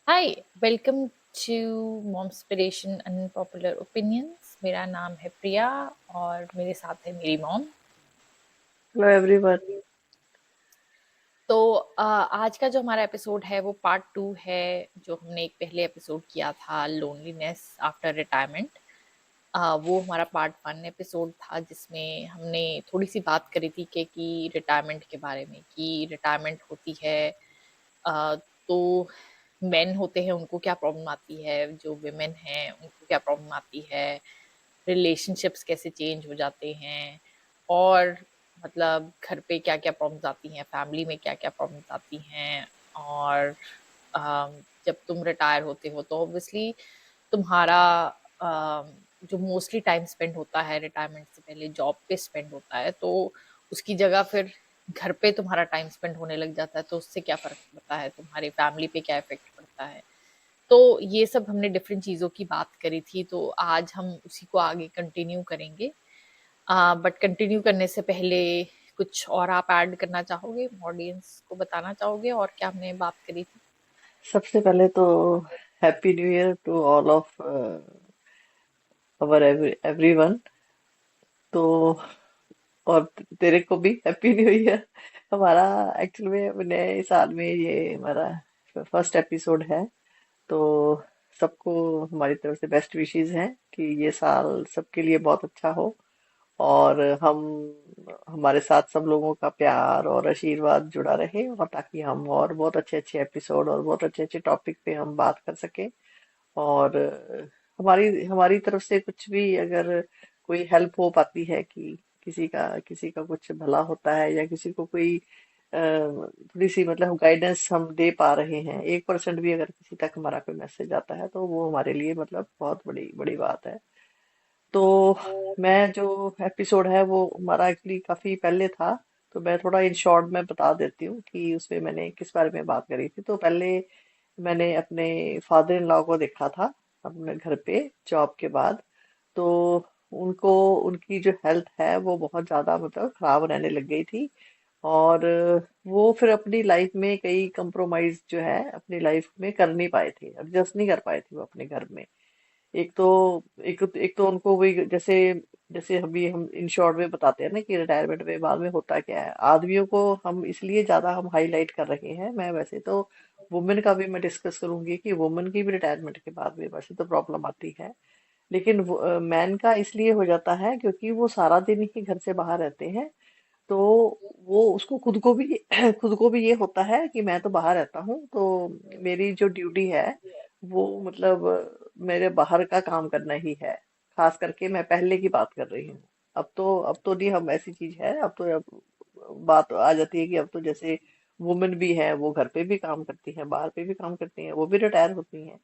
Hi, welcome to Momspiration unpopular opinions. मेरा नाम है प्रिया और मेरे साथ है मेरी मॉम। Hello everyone. तो आज का जो हमारा एपिसोड है वो पार्ट 2 है। जो हमने एक पहले एपिसोड किया था, लोनलीनेस आफ्टर रिटायरमेंट। वो हमारा पार्ट 1 एपिसोड था जिसमें हमने थोड़ी सी बात करी थी कि रिटायरमेंट के बारे में, कि रिटायरमेंट होती है अ, तो मेन होते हैं उनको क्या प्रॉब्लम आती है, जो वुमेन हैं उनको क्या प्रॉब्लम आती है, रिलेशनशिप्स कैसे चेंज हो जाते हैं, और मतलब घर पे क्या क्या प्रॉब्लम्स आती हैं, फैमिली में क्या क्या प्रॉब्लम्स आती हैं। और जब तुम रिटायर होते हो तो ऑब्वियसली तुम्हारा जो मोस्टली टाइम स्पेंड होता है रिटायरमेंट से पहले जॉब पे स्पेंड होता है, तो उसकी जगह फिर घर पे तुम्हारा टाइम स्पेंड होने लग जाता है, तो उससे क्या फर्क पड़ता है, तुम्हारी फैमिली पे क्या इफेक्ट पड़ता है। तो ये सब हमने डिफरेंट चीजों की बात करी थी, तो आज हम उसी को आगे कंटिन्यू करेंगे। बट कंटिन्यू करने से पहले कुछ और आप ऐड करना चाहोगे, ऑडियंस को बताना चाहोगे और क्या हमने बात करी थी? सबसे पहले तो happy new year to all of our everyone. तो और तेरे को भी हैप्पी न्यू ईयर। हमारा एक्चुअल में नए साल में ये हमारा फर्स्ट एपिसोड है। तो सबको हमारी तरफ से बेस्ट विशेस हैं कि ये साल सबके लिए बहुत अच्छा हो। और हम हमारे साथ सब लोगों का प्यार और आशीर्वाद जुड़ा रहे, और ताकि हम और बहुत अच्छे अच्छे एपिसोड और बहुत अच्छे अच्छे टॉपिक पे हम बात कर सकें। और हमारी हमारी तरफ से कुछ भी अगर कोई हेल्प हो पाती है कि किसी का कुछ भला होता है, या किसी को कोई थोड़ी सी मतलब गाइडेंस हम दे पा रहे हैं, 1% भी अगर किसी तक हमारा कोई मैसेज आता है, तो वो हमारे लिए मतलब बहुत बड़ी बड़ी बात है। तो मैं जो एपिसोड है वो हमारा एक्चुअली काफी पहले था। तो मैं थोड़ा इन शॉर्ट में बता देती हूँ कि उसमें मैंने किस बारे में बात करी थी। तो पहले मैंने अपने फादर इन लॉ को देखा था अपने घर पे जॉब के बाद। तो उनको उनकी जो हेल्थ है वो बहुत ज्यादा मतलब खराब रहने लग गई थी। और वो फिर अपनी लाइफ में कई कंप्रोमाइज जो है अपनी लाइफ में कर नहीं पाए थे, एडजस्ट नहीं कर पाए थे वो अपने घर में। एक तो एक तो उनको वही जैसे जैसे अभी हम इन शॉर्ट में बताते हैं ना कि रिटायरमेंट में बाद में होता क्या है आदमियों को, हम इसलिए ज्यादा हम हाईलाइट कर रहे हैं। मैं वैसे तो वुमेन का भी मैं डिस्कस करूंगी कि वुमेन की भी रिटायरमेंट के बाद में वैसे तो प्रॉब्लम आती है। लेकिन मैन का इसलिए हो जाता है क्योंकि वो सारा दिन ही घर से बाहर रहते हैं। तो वो उसको खुद को भी खुद को भी ये होता है कि मैं तो बाहर रहता हूँ, तो मेरी जो ड्यूटी है वो मतलब मेरे बाहर का काम करना ही है। खास करके मैं पहले की बात कर रही हूँ। अब तो नहीं, हम ऐसी चीज है अब बात आ जाती है कि अब तो जैसे वुमेन भी है वो घर पे भी काम करती है, बाहर पे भी काम करती है, वो भी रिटायर होती हैं।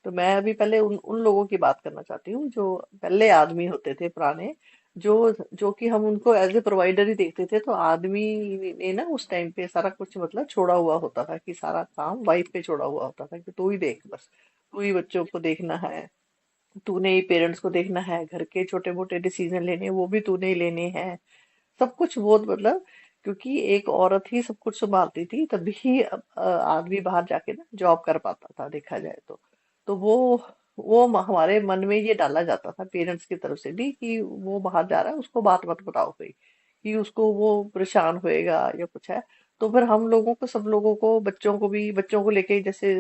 तो मैं अभी पहले उन उन लोगों की बात करना चाहती हूँ जो पहले आदमी होते थे पुराने, जो जो कि हम उनको एज ए प्रोवाइडर ही देखते थे। तो आदमी ने ना उस टाइम पे सारा कुछ मतलब छोड़ा हुआ होता था, कि सारा काम वाइफ पे छोड़ा हुआ होता था कि तू ही देख, बस तू ही बच्चों को देखना है, तूने ही पेरेंट्स को देखना है, घर के छोटे मोटे डिसीजन लेने वो भी तूने ही लेने हैं। सब कुछ बहुत मतलब, क्योंकि एक औरत ही सब कुछ संभालती थी तभी आदमी बाहर जाके ना जॉब कर पाता था, देखा जाए तो। तो वो हमारे मन में ये डाला जाता था पेरेंट्स की तरफ से भी कि वो बाहर जा रहा है, उसको बात मत बताओ कोई, कि उसको वो परेशान होएगा या कुछ है। तो फिर हम लोगों को, सब लोगों को, बच्चों को भी, बच्चों को लेके जैसे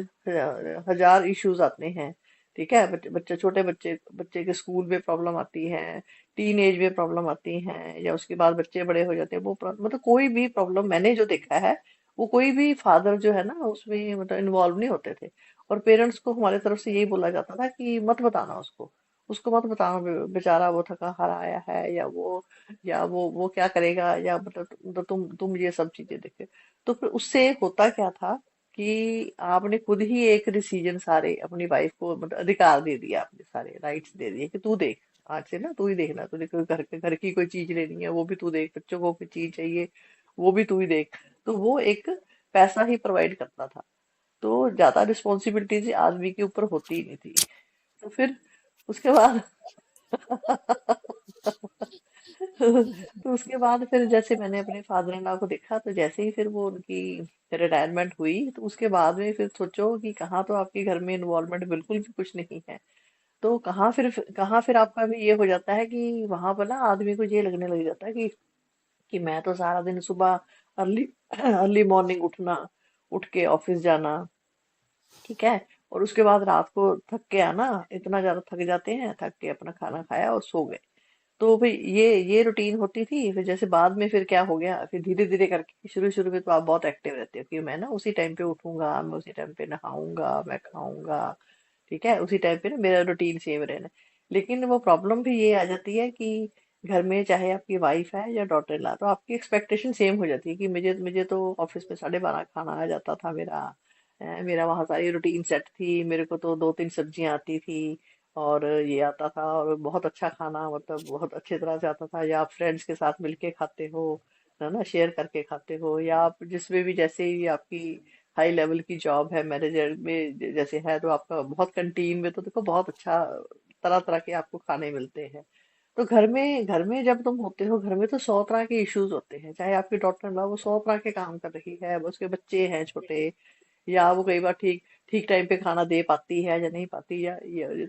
हजार इश्यूज आते हैं। ठीक है, बच्चे छोटे बच्चे बच्चे के स्कूल में प्रॉब्लम आती है, टीन एज में प्रॉब्लम आती हैं, या उसके बाद बच्चे बड़े हो जाते हैं, वो मतलब कोई भी प्रॉब्लम मैंने जो देखा है, वो कोई भी फादर जो है ना उसमें मतलब इन्वॉल्व नहीं होते थे। और पेरेंट्स को हमारे तरफ से यही बोला जाता था कि मत बताना उसको, उसको मत बताना, बेचारा वो थका हारा आया है, या वो क्या करेगा, या मतलब तुम ये सब चीजें देखे। तो फिर उससे होता क्या था कि आपने खुद ही एक डिसीजन सारे अपनी वाइफ को मतलब अधिकार दे दिया, आपने सारे राइट्स दे दिए कि तू देख, आज से ना तू ही देखना, तुझे कोई घर की कोई चीज लेनी है वो भी तू देख, बच्चों को कोई चीज चाहिए वो भी तू ही देख। तो वो एक पैसा ही प्रोवाइड करता था। तो ज्यादा रिस्पॉन्सिबिलिटीज आदमी के ऊपर होती ही नहीं थी। तो फिर उसके बाद तो उसके बाद फिर जैसे मैंने अपने फादर इन लॉ को देखा, तो जैसे ही फिर वो उनकी रिटायरमेंट हुई, तो उसके बाद में फिर सोचो कि कहाँ तो आपके घर में इन्वॉल्वमेंट बिल्कुल भी कुछ नहीं है। तो कहाँ फिर आपका भी ये हो जाता है कि वहां पर ना आदमी को ये लगने लग जाता है कि मैं तो सारा दिन सुबह अर्ली अर्ली मॉर्निंग उठना, उठ के ऑफिस जाना, ठीक है, और उसके बाद रात को थक के आना, इतना ज्यादा थक जाते हैं, थक के अपना खाना खाया और सो गए। तो भाई ये रूटीन होती थी। फिर जैसे बाद में फिर क्या हो गया, फिर धीरे धीरे करके शुरू शुरू में तो आप बहुत एक्टिव रहते हो कि मैं ना उसी टाइम पे उठूंगा, मैं उसी टाइम पे नहाऊंगा, मैं खाऊंगा, ठीक है, उसी टाइम पे ना मेरा रूटीन सेम रहना। लेकिन वो प्रॉब्लम भी ये आ जाती है कि घर में चाहे आपकी वाइफ है या डॉटर इन लॉ, तो आपकी एक्सपेक्टेशन सेम हो जाती है कि मुझे मुझे तो ऑफिस में 12:30 खाना आ जाता था मेरा। मेरा वहाँ सारी रूटीन सेट थी, मेरे को तो 2-3 सब्जियां आती थी, और ये आता था, और बहुत अच्छा खाना, मतलब बहुत अच्छी तरह से आता था। या आप फ्रेंड्स के साथ मिलके खाते हो, है ना, शेयर करके खाते हो, या आप जिसमें भी जैसे ही आपकी हाई लेवल की जॉब है, मैनेजर में जैसे है, तो आपका बहुत कैंटीन में तो देखो बहुत अच्छा तरह तरह के आपको खाने मिलते हैं। तो घर में जब तुम होते हो, घर में तो 100 तरह के इश्यूज होते हैं। चाहे आपकी डॉटर इन लॉ वो 100 तरह के काम कर रही है, उसके बच्चे हैं छोटे, या वो कई बार ठीक ठीक टाइम पे खाना दे पाती है या नहीं पाती, या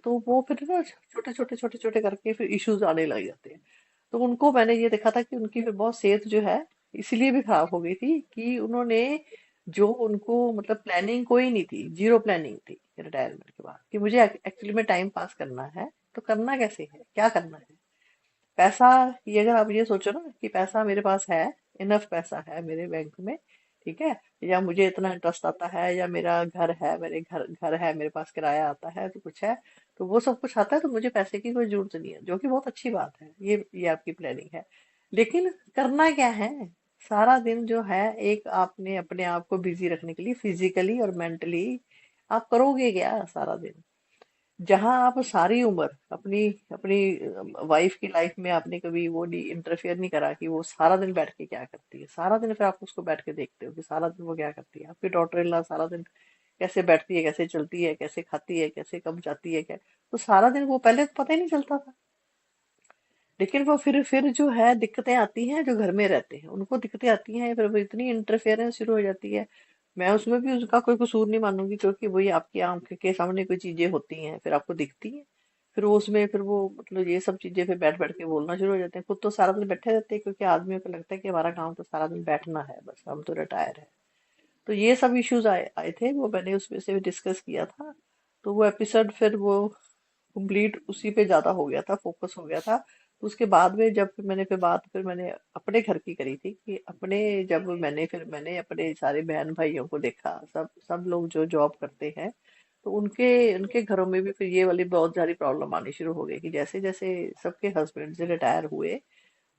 तो वो फिर ना छोटे छोटे करके फिर इश्यूज आने लग जाते हैं। तो उनको मैंने ये देखा था कि उनकी फिर बहुत सेहत जो है इसलिए भी खराब हो गई थी कि उन्होंने जो उनको मतलब प्लानिंग कोई नहीं थी, जीरो प्लानिंग थी रिटायरमेंट के बाद, कि मुझे एक्चुअली में टाइम पास करना है। तो करना कैसे है, क्या करना है, पैसा, ये अगर आप ये सोचो ना कि पैसा मेरे पास है, इनफ पैसा है मेरे बैंक में, ठीक है, या मुझे इतना इंटरेस्ट आता है, या मेरा घर है, मेरे घर घर है, मेरे पास किराया आता है, तो कुछ है, तो वो सब कुछ आता है, तो मुझे पैसे की कोई जरूरत नहीं है, जो कि बहुत अच्छी बात है। ये आपकी प्लानिंग है। लेकिन करना क्या है, सारा दिन जो है, एक आपने अपने आप को बिजी रखने के लिए फिजिकली और मेंटली आप करोगे क्या सारा दिन? जहां आप सारी उम्र अपनी अपनी वाइफ की लाइफ में आपने कभी वो नहीं इंटरफेयर नहीं करा कि वो सारा दिन बैठ के क्या करती है, सारा दिन फिर आप उसको बैठ के देखते हो कि सारा दिन वो क्या करती है। आपकी डॉटर इन लॉ सारा दिन कैसे बैठती है, कैसे चलती है, कैसे खाती है, कैसे कब जाती है, क्या, तो सारा दिन वो पहले तो पता ही नहीं चलता था। लेकिन वो फिर जो है दिक्कतें आती हैं, जो घर में रहते हैं उनको दिक्कतें आती हैं, फिर वो इतनी इंटरफेरेंस शुरू हो जाती है। मैं उसमें भी उसका कोई कसूर नहीं मानूंगी, क्योंकि वही आपकी आंख के सामने कोई चीजें होती हैं, फिर आपको दिखती हैं, फिर वो उसमें फिर वो मतलब ये सब चीजें फिर बैठ बैठ के बोलना शुरू हो जाते हैं। खुद तो सारा दिन बैठे रहते हैं, क्योंकि आदमियों को लगता है कि हमारा काम तो सारा दिन बैठना है, बस हम तो रिटायर है। तो ये सब इश्यूज आए आए थे, वो मैंने उसमें से भी डिस्कस किया था। तो वो एपिसोड फिर वो कंप्लीट उसी पे ज्यादा हो गया था, फोकस हो गया था। तो उसके बाद में जब फिर मैंने अपने घर की करी थी कि अपने, जब मैंने अपने सारे बहन भाइयों को देखा, सब सब लोग जो जॉब करते हैं, तो उनके उनके घरों में भी फिर ये वाली बहुत सारी प्रॉब्लम आनी शुरू हो गई कि जैसे जैसे सबके हस्बैंड से रिटायर हुए,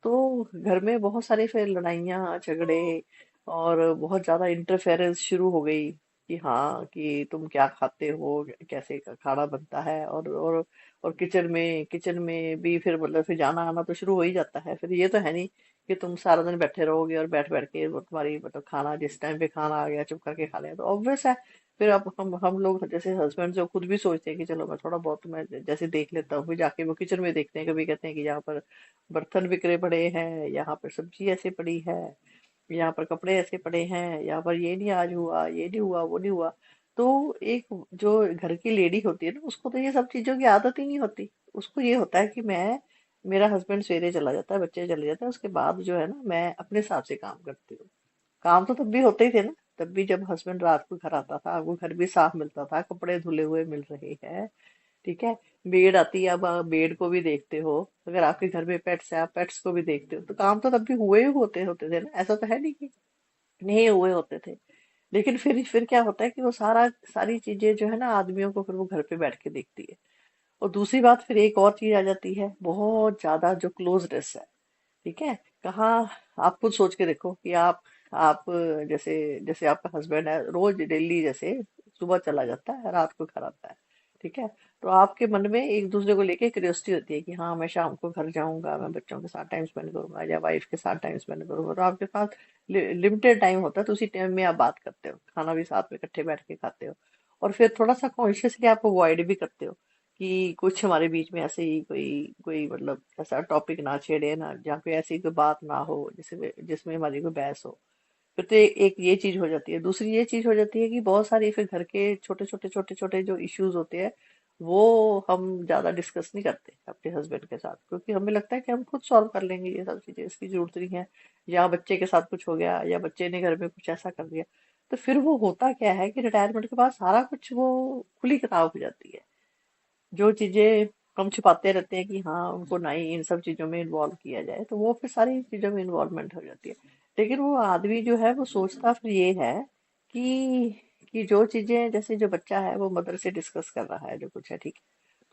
तो घर में बहुत सारी फिर लड़ाइयाँ झगड़े और बहुत ज्यादा इंटरफेरेंस शुरू हो गई कि हाँ, कि तुम क्या खाते हो, कैसे खाना बनता है, और किचन में भी फिर मतलब फिर जाना आना तो शुरू हो ही जाता है। फिर ये तो है नहीं कि तुम सारा दिन बैठे रहोगे और बैठ बैठ के वो तुम्हारी मतलब खाना जिस टाइम पे खाना आ गया चुप करके खा लिया, तो ऑब्वियस है। फिर अब हम लोग जैसे हस्बैंड जो खुद भी सोचते हैं कि चलो मैं थोड़ा बहुत मैं जैसे देख लेता हूँ, फिर जाके वो किचन में देखते हैं, कभी कहते हैं कि यहाँ पर बर्तन बिखरे पड़े हैं, यहाँ पर सब्जी ऐसे पड़ी है, यहाँ पर कपड़े ऐसे पड़े हैं, यहाँ पर ये नहीं आज हुआ, ये नहीं हुआ, वो नहीं हुआ। तो एक जो घर की लेडी होती है ना, उसको तो ये सब चीजों की आदत ही नहीं होती। उसको ये होता है कि मैं, मेरा हस्बैंड सवेरे चला जाता है, बच्चे चले जाते हैं, उसके बाद जो है ना मैं अपने हिसाब से काम करती हूँ। काम तो तब भी होते ही थे ना, तब भी जब हस्बैंड रात को घर आता था, आपको घर भी साफ मिलता था, कपड़े धुले हुए मिल रहे हैं, ठीक है, मेड आती है, अब आप मेड को भी देखते हो, अगर आपके घर में पेट्स है आप पेट्स को भी देखते हो, तो काम तो तब भी हुए ही होते होते थे ना, ऐसा तो है नहीं कि नहीं हुए होते थे। लेकिन फिर क्या होता है कि वो सारी चीजें जो है ना आदमियों को फिर वो घर पे बैठ के देखती है। और दूसरी बात फिर एक और चीज आ जाती है, बहुत ज्यादा जो क्लोजनेस है, ठीक है, कहाँ, आप खुद सोच के देखो कि आप जैसे जैसे आपका हस्बैंड है, रोज डेली जैसे सुबह चला जाता है, रात को घर आता है, ठीक है, तो आपके मन में एक दूसरे को लेके क्यूरियोसिटी होती है कि हाँ मैं शाम को घर जाऊंगा, मैं बच्चों के साथ टाइम स्पेंड करूंगा या वाइफ के साथ टाइम स्पेंड करूंगा, तो आपके पास लिमिटेड टाइम होता है, तो उसी टाइम में आप बात करते हो, खाना भी साथ में इकट्ठे बैठ के खाते हो, और फिर थोड़ा सा कॉन्शियसली आप अवॉइड भी करते हो कि कुछ हमारे बीच में ऐसे ही कोई कोई मतलब ऐसा टॉपिक ना छेड़े ना, जहाँ पे ऐसी कोई बात ना हो जिसमें जिसमें हमारी कोई बहस हो। फिर तो एक ये चीज हो जाती है। दूसरी ये चीज हो जाती है कि बहुत सारी फिर घर के छोटे छोटे जो इश्यूज होते हैं वो हम ज्यादा डिस्कस नहीं करते अपने हस्बैंड के साथ, क्योंकि हमें लगता है कि हम खुद सॉल्व कर लेंगे ये सब चीजें, इसकी जरूरत नहीं है। या बच्चे के साथ कुछ हो गया या बच्चे ने घर में कुछ ऐसा कर दिया, तो फिर वो होता क्या है कि रिटायरमेंट के बाद सारा कुछ वो खुली किताब हो जाती है। जो चीजें हम छुपाते रहते हैं कि हाँ उनको नहीं इन सब चीजों में इन्वॉल्व किया जाए, तो वो फिर सारी चीजों में इन्वॉल्वमेंट हो जाती है। लेकिन वो आदमी जो है वो सोचता फिर ये है कि जो चीजें जैसे जो बच्चा है वो मदर से डिस्कस कर रहा है जो कुछ है, ठीक है,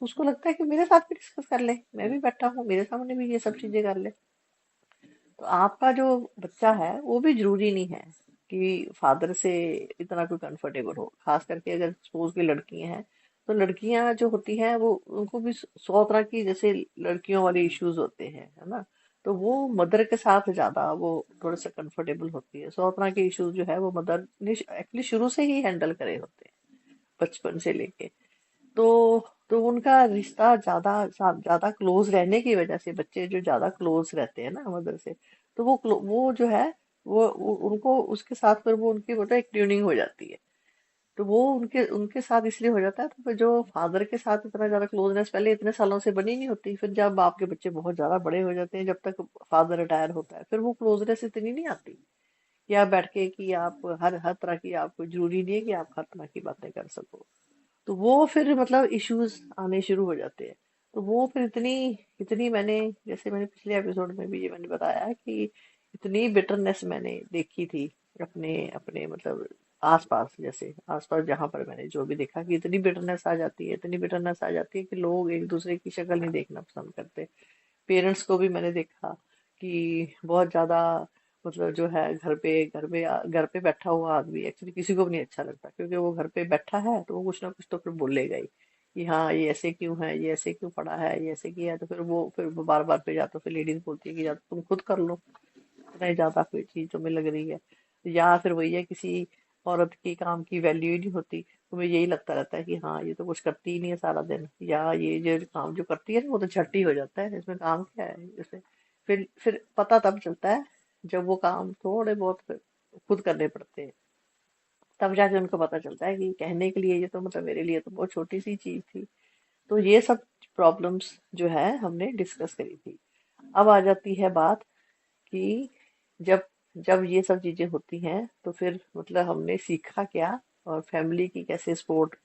तो उसको लगता है कि मेरे साथ भी डिस्कस कर ले, मैं भी बैठा हूँ, मेरे सामने भी ये सब चीजें कर ले। तो आपका जो बच्चा है वो भी जरूरी नहीं है कि फादर से इतना कोई कंफर्टेबल हो। खास करके अगर सपोज की लड़कियां हैं, तो लड़कियां जो होती हैं वो उनको भी 100 तरह की जैसे लड़कियों वाले इश्यूज होते हैं, है ना। तो वो मदर के साथ ज्यादा वो थोड़ा सा कंफर्टेबल होती है। 100 तरह के इश्यूज जो है वो मदर ने एक्चुअली शुरू से ही हैंडल करे होते हैं, बचपन से लेके। तो तो उनका रिश्ता ज्यादा क्लोज रहने की वजह से बच्चे जो ज्यादा क्लोज रहते हैं ना मदर से, तो वो जो है वो उनको उसके साथ फिर वो उनकी मतलब एक ट्यूनिंग हो जाती है। तो वो उनके उनके साथ इसलिए हो जाता है। तो फिर जो फादर के साथ इतना ज्यादा क्लोजनेस पहले इतने सालों से बनी नहीं होती, फिर जब आपके बच्चे बहुत ज्यादा बड़े हो जाते हैं, जब तक फादर रिटायर होता है, फिर वो क्लोजनेस इतनी नहीं आती कि आप बैठ के कि आप हर हर तरह की, आपको जरूरी नहीं है कि आप हर तरह की बातें कर सको। तो वो फिर मतलब इश्यूज आने शुरू हो जाते हैं। तो वो फिर इतनी इतनी मैंने, जैसे मैंने पिछले एपिसोड में भी ये मैंने बताया कि इतनी बिटरनेस मैंने देखी थी अपने अपने मतलब आसपास, जैसे आसपास जहां पर मैंने जो भी देखा कि इतनी बिटरनेस आ जाती है, इतनी बिटरनेस आ जाती है कि लोग एक दूसरे की शक्ल नहीं देखना पसंद करते। पेरेंट्स को भी मैंने देखा कि बहुत ज्यादा मतलब जो है घर पे बैठा हुआ आदमी एक्चुअली किसी को भी नहीं अच्छा लगता, क्योंकि वो घर पे बैठा है तो वो कुछ ना कुछ तो फिर बोलेगा ही कि हाँ ये ऐसे क्यों है, ये ऐसे क्यों पड़ा है, ये ऐसे किया है। तो फिर वो बार बार पे जाता, फिर लेडीज बोलती है कि या तो तुम खुद कर लो, इतना ज्यादा कोई चीज तुम्हें लग रही है। या फिर वही है, किसी औरत की काम की वैल्यू ही नहीं होती, तुम्हें यही लगता रहता है कि हाँ ये तो कुछ करती ही नहीं है सारा दिन, या ये जो काम जो करती है ना वो तो झट्टी हो जाता है, इसमें काम क्या है इसमें। फिर पता तब चलता है जब वो काम थोड़े बहुत फिर खुद करने पड़ते हैं, तब जाके उनको पता चलता है कि कहने के लिए ये तो मतलब मेरे लिए तो बहुत छोटी सी चीज थी। तो ये सब प्रॉब्लम्स जो है हमने डिस्कस करी थी। अब आ जाती है बात कि जब जब ये सब चीजें होती हैं तो फिर मतलब हमने सीखा क्या, और फैमिली की कैसे सपोर्ट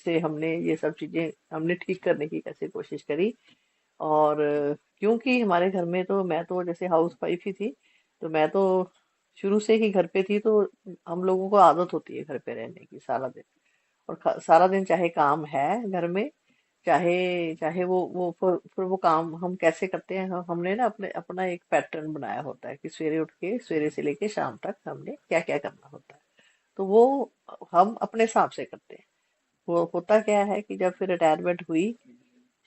से हमने ये सब चीजें हमने ठीक करने की कैसे कोशिश करी। और क्योंकि हमारे घर में तो मैं तो जैसे हाउस वाइफ ही थी, तो मैं तो शुरू से ही घर पे थी, तो हम लोगों को आदत होती है घर पे रहने की सारा दिन। और सारा दिन चाहे काम है घर में, चाहे चाहे वो फिर वो काम हम कैसे करते हैं, हमने ना अपने अपना एक पैटर्न बनाया होता है कि सवेरे उठ के सवेरे से लेके शाम तक हमने क्या क्या करना होता है। तो वो हम अपने हिसाब से करते हैं। वो होता क्या है कि जब फिर रिटायरमेंट हुई,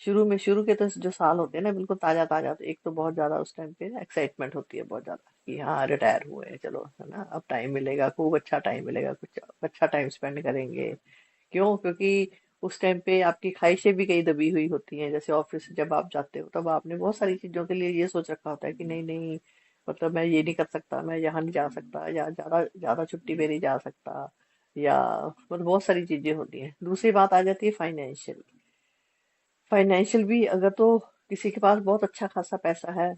शुरू के तो जो साल होते हैं ना बिल्कुल ताजा ताजा, तो एक तो बहुत ज्यादा उस टाइम पे एक्साइटमेंट होती है बहुत ज्यादा कि हाँ रिटायर हुए हैं, चलो है ना, अब टाइम मिलेगा, खूब अच्छा टाइम मिलेगा, कुछ अच्छा टाइम स्पेंड करेंगे। क्यों? क्योंकि उस टाइम पे आपकी ख्वाहिशें भी कहीं दबी हुई होती हैं। जैसे ऑफिस से जब आप जाते हो तब आपने बहुत सारी चीजों के लिए ये सोच रखा होता है कि नहीं नहीं, मतलब मैं ये नहीं कर सकता, मैं यहाँ नहीं जा सकता, या ज्यादा ज्यादा छुट्टी पे नहीं जा सकता, या मतलब बहुत सारी चीजें होती हैं। दूसरी बात आ जाती है फाइनेंशियल। फाइनेंशियल भी अगर तो किसी के पास बहुत अच्छा खासा पैसा है,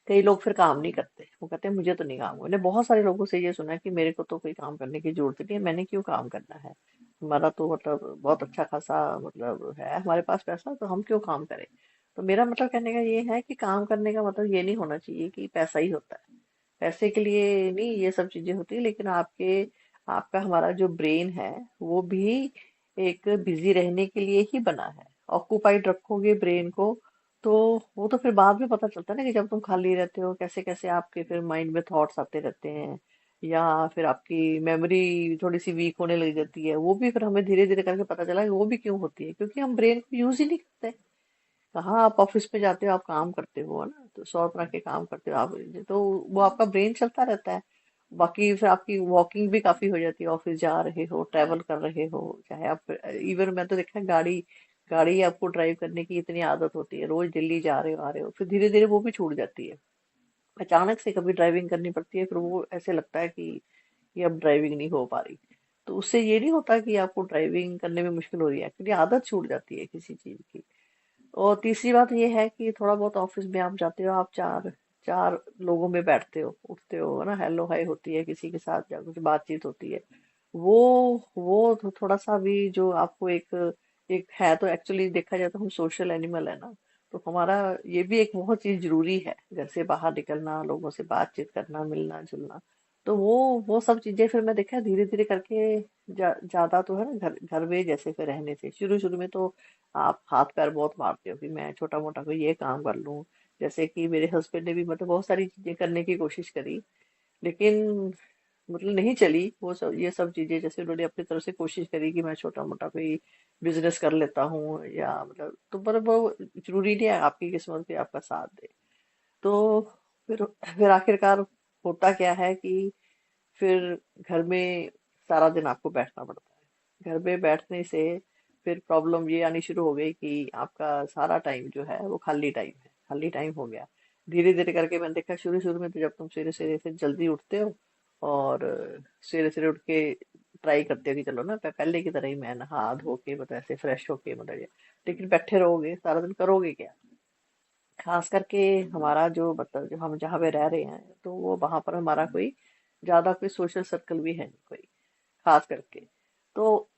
कई लोग फिर काम नहीं करते, वो कहते हैं मुझे तो नहीं काम। मैंने बहुत सारे लोगों से ये सुना है कि मेरे को तो कोई काम करने की जरूरत नहीं है, मैंने क्यों काम करना है, हमारा तो मतलब बहुत अच्छा खासा मतलब है हमारे पास पैसा, तो हम क्यों काम करें। तो मेरा मतलब कहने का ये है कि काम करने का मतलब ये नहीं होना चाहिए कि पैसा ही होता है। पैसे के लिए नहीं ये सब चीजें होती है, लेकिन आपका हमारा जो ब्रेन है वो भी एक बिजी रहने के लिए ही बना है। ऑक्यूपाइड रखोगे ब्रेन को, तो वो तो फिर बाद में पता चलता है ना कि जब तुम खाली रहते हो कैसे कैसे आपके फिर माइंड में थॉट्स आते रहते हैं, या फिर आपकी मेमोरी थोड़ी सी वीक होने लग जाती है। वो भी फिर हमें धीरे धीरे करके पता चला कि वो भी क्यों होती है, क्योंकि हम ब्रेन को यूज ही नहीं करते। कहाँ आप ऑफिस में जाते हो, आप काम करते हो है ना, तो 100 तरह के काम करते हो आप, तो वो आपका ब्रेन चलता रहता है। बाकी फिर आपकी वॉकिंग भी काफी हो जाती है, ऑफिस जा रहे हो, ट्रैवल कर रहे हो, चाहे आप इवन मैं तो देखा है गाड़ी गाड़ी आपको ड्राइव करने की इतनी आदत होती है, रोज दिल्ली जा रहे हो आ रहे हो, फिर धीरे धीरे वो भी छूट जाती है। अचानक से कभी ड्राइविंग करनी पड़ती है, फिर वो ऐसे लगता है कि ये अब ड्राइविंग नहीं हो पा रही। तो उससे ये नहीं होता कि आपको ड्राइविंग करने में मुश्किल हो रही है, एक्चुअली आदत छूट जाती है किसी चीज की। और तीसरी बात ये है कि थोड़ा बहुत ऑफिस में आप जाते हो, आप चार चार लोगों में बैठते हो उठते हो, है ना, हेलो हाय होती है, किसी के साथ या कुछ बातचीत होती है। वो वो थोड़ा सा भी जो आपको एक एक है, तो एक्चुअली देखा जाए तो हम सोशल एनिमल है ना। तो हमारा ये भी एक बहुत चीज जरूरी है, घर से बाहर निकलना, लोगों से बातचीत करना, मिलना जुलना। तो वो सब चीजें फिर मैं देखा धीरे धीरे करके ज्यादा तो है ना, घर घर में जैसे फिर रहने से शुरू शुरू में तो आप हाथ पैर बहुत मारते हो कि मैं छोटा मोटा कोई ये काम कर लूं। जैसे कि मेरे हस्बैंड ने भी मतलब बहुत सारी चीजें करने की कोशिश करी, लेकिन मतलब नहीं चली वो सब, ये सब चीजें जैसे उन्होंने अपनी तरफ से कोशिश करी कि मैं छोटा मोटा कोई बिजनेस कर लेता हूँ या मतलब, तो पर वो जरूरी नहीं है आपकी किस्मत भी आपका साथ दे। तो फिर आखिरकार होता क्या है कि फिर घर में सारा दिन आपको बैठना पड़ता है। घर में बैठने से फिर प्रॉब्लम ये आनी शुरू हो गई कि आपका सारा टाइम जो है वो खाली टाइम है, खाली टाइम हो गया। धीरे धीरे करके मैंने देखा शुरू शुरू में तो जब तुम सवेरे सवेरे फिर जल्दी उठते हो और सवेरे सवेरे उठ के ट्राई करते हो कि चलो ना पहले की तरह ही मैं नहा धो के मतलब ऐसे फ्रेश होके मतलब ये, लेकिन बैठे रहोगे सारा दिन करोगे क्या। खास करके हमारा जो मतलब जो हम जहाँ पे रह रहे हैं तो वो वहां पर हमारा कोई ज्यादा कोई सोशल सर्कल भी है नहीं कोई, खास करके। तो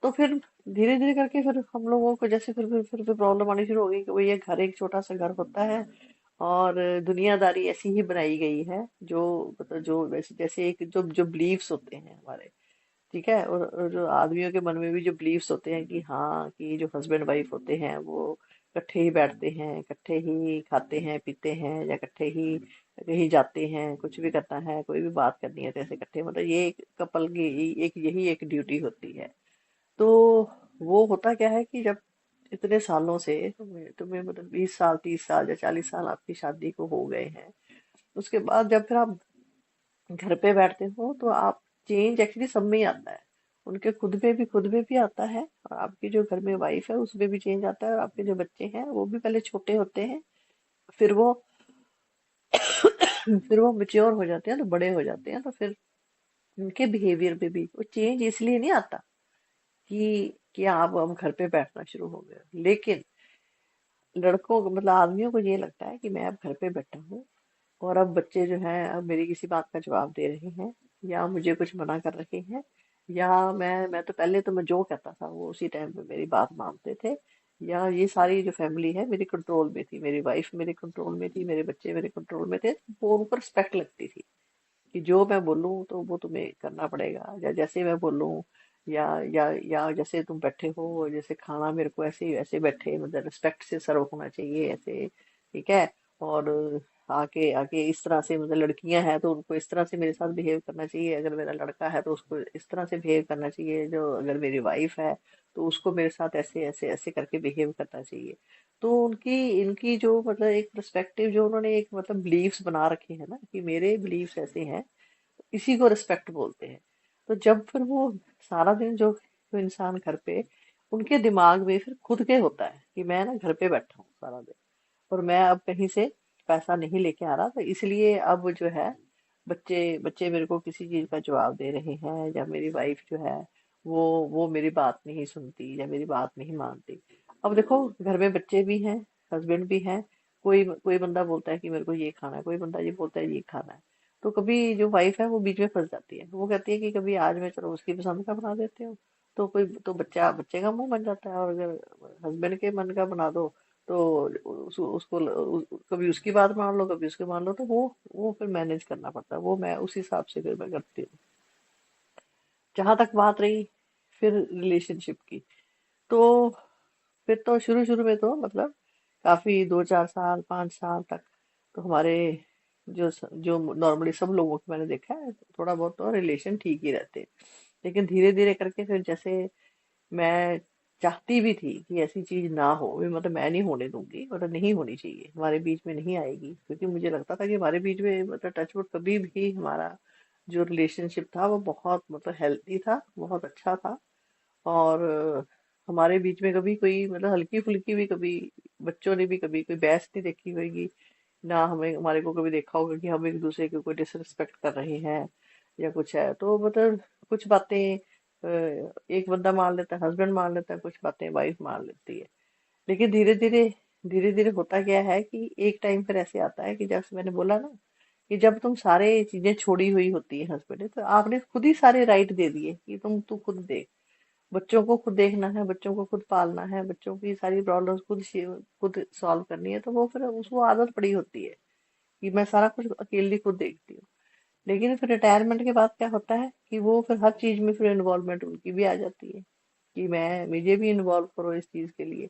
तो फिर धीरे धीरे करके फिर हम लोगों को जैसे फिर प्रॉब्लम आनी शुरू हो गई कि वो ये घर एक छोटा सा घर होता है और दुनियादारी ऐसी ही बनाई गई है जो मतलब जो वैसे जैसे एक जो जो बिलीव्स होते हैं हमारे, ठीक है। और जो आदमियों के मन में भी जो बिलीव्स होते हैं कि हाँ कि जो हस्बैंड वाइफ होते हैं वो इकट्ठे ही बैठते हैं, इकट्ठे ही खाते हैं पीते हैं, या इकट्ठे ही कहीं जाते हैं, कुछ भी करना है कोई भी बात करनी है तो ऐसे इकट्ठे, मतलब ये एक कपल की एक यही एक ड्यूटी होती है। तो वो होता क्या है कि जब इतने सालों से तुम्हें मतलब 20 साल 30 साल या 40 साल आपकी शादी को हो गए हैं, उसके बाद जब फिर आप घर पे बैठते हो तो आप चेंज एक्चुअली सब में ही आता है। उनके खुद में भी आता है, और आपकी जो घर में वाइफ है उसमें भी चेंज आता है, और आपके जो बच्चे हैं वो भी पहले छोटे होते हैं, फिर वो फिर वो मेच्योर हो जाते हैं तो बड़े हो जाते हैं, तो फिर उनके बिहेवियर में भी वो चेंज इसलिए नहीं आता कि आप अब घर पे बैठना शुरू हो गए, लेकिन लड़कों को मतलब आदमियों को ये लगता है कि मैं अब घर पे बैठा हूँ और अब बच्चे जो हैं अब मेरी किसी बात का जवाब दे रहे हैं या मुझे कुछ मना कर रहे हैं, या मैं तो पहले तो मैं जो कहता था वो उसी टाइम पे मेरी बात मानते थे, या ये सारी जो फैमिली है मेरी कंट्रोल में थी, मेरी वाइफ मेरे कंट्रोल में थी, मेरे बच्चे मेरे कंट्रोल में थे, वो उन पर रिस्पेक्ट लगती थी कि जो मैं बोलूँ तो वो तुम्हें करना पड़ेगा, या जैसे मैं बोलूँ, या जैसे तुम बैठे हो जैसे खाना मेरे को ऐसे ऐसे बैठे मतलब रिस्पेक्ट से सर्व होना चाहिए ऐसे, ठीक है। और आके आके इस तरह से मतलब लड़कियां हैं तो उनको इस तरह से मेरे साथ बिहेव करना चाहिए, अगर मेरा लड़का है तो उसको इस तरह से बिहेव करना चाहिए, जो अगर मेरी वाइफ है तो उसको मेरे साथ ऐसे ऐसे ऐसे करके बिहेव करना चाहिए। तो उनकी इनकी जो मतलब एक पर्सपेक्टिव जो उन्होंने एक मतलब बिलीव्स बना रखे हैं ना कि मेरे बिलीव्स ऐसे हैं, इसी को रिस्पेक्ट बोलते हैं। तो जब फिर वो सारा दिन जो इंसान घर पे, उनके दिमाग में फिर खुद के होता है कि मैं ना घर पे बैठा हूँ सारा दिन और मैं अब कहीं से पैसा नहीं लेके आ रहा, तो इसलिए अब जो है बच्चे बच्चे मेरे को किसी चीज का जवाब दे रहे हैं, या मेरी वाइफ जो है वो मेरी बात नहीं सुनती या मेरी बात नहीं मानती। अब देखो घर में बच्चे भी हैं, हस्बैंड भी हैं, कोई कोई बंदा बोलता है कि मेरे को ये खाना है, कोई बंदा ये बोलता है ये खाना है, तो कभी जो वाइफ है वो बीच में फंस जाती है, वो कहती है कि कभी आज मैं चलो उसकी पसंद का बना देती हूँ, तो कोई तो बच्चे का मुंह बन जाता है, और अगर हस्बैंड के मन का बना दो तो कभी उसकी बात मान लो कभी उसकी मान लो, तो वो फिर मैनेज करना पड़ता है, वो मैं उस हिसाब से फिर मैं करती हूँ। जहां तक बात रही फिर रिलेशनशिप की, तो फिर तो शुरू शुरू में तो मतलब काफी 2 4 साल 5 साल तक तो हमारे जो नॉर्मली सब लोगों को मैंने देखा है थोड़ा बहुत तो रिलेशन ठीक ही रहते हैं। लेकिन धीरे धीरे करके फिर जैसे मैं चाहती भी थी कि ऐसी चीज ना हो भी, मतलब मैं नहीं होने दूंगी, मतलब नहीं होनी चाहिए हमारे बीच में, नहीं आएगी, क्योंकि मुझे लगता था कि हमारे बीच में मतलब टचवुड कभी भी हमारा जो रिलेशनशिप था वो बहुत मतलब हेल्थी था, बहुत अच्छा था। और हमारे बीच में कभी कोई मतलब हल्की फुल्की भी कभी बच्चों ने भी कभी कोई बहस नहीं देखी होगी, ना हमें हमारे को कभी देखा होगा कि हम एक दूसरे के कोई डिसरिस्पेक्ट कर रहे हैं या कुछ है। तो मतलब कुछ बातें एक बंदा मान लेता है, हस्बैंड मान लेता है, कुछ बातें वाइफ मान लेती है। लेकिन धीरे धीरे होता क्या है कि एक टाइम पर ऐसे आता है कि जैसे मैंने बोला ना, कि जब तुम सारे चीजें छोड़ी हुई होती है हस्बैंड ने, तो आपने खुद ही सारे राइट दे दिए कि तू खुद देख, बच्चों को खुद देखना है, बच्चों को खुद पालना है, बच्चों की सारी प्रॉब्लम्स खुद सॉल्व करनी है। तो वो फिर उसको आदत पड़ी होती है कि मैं सारा कुछ अकेली खुद देखती हूँ। लेकिन फिर रिटायरमेंट के बाद क्या होता है कि वो फिर हर चीज में फिर इन्वॉल्वमेंट उनकी भी आ जाती है कि मैं मुझे भी इन्वॉल्व करो इस चीज के लिए।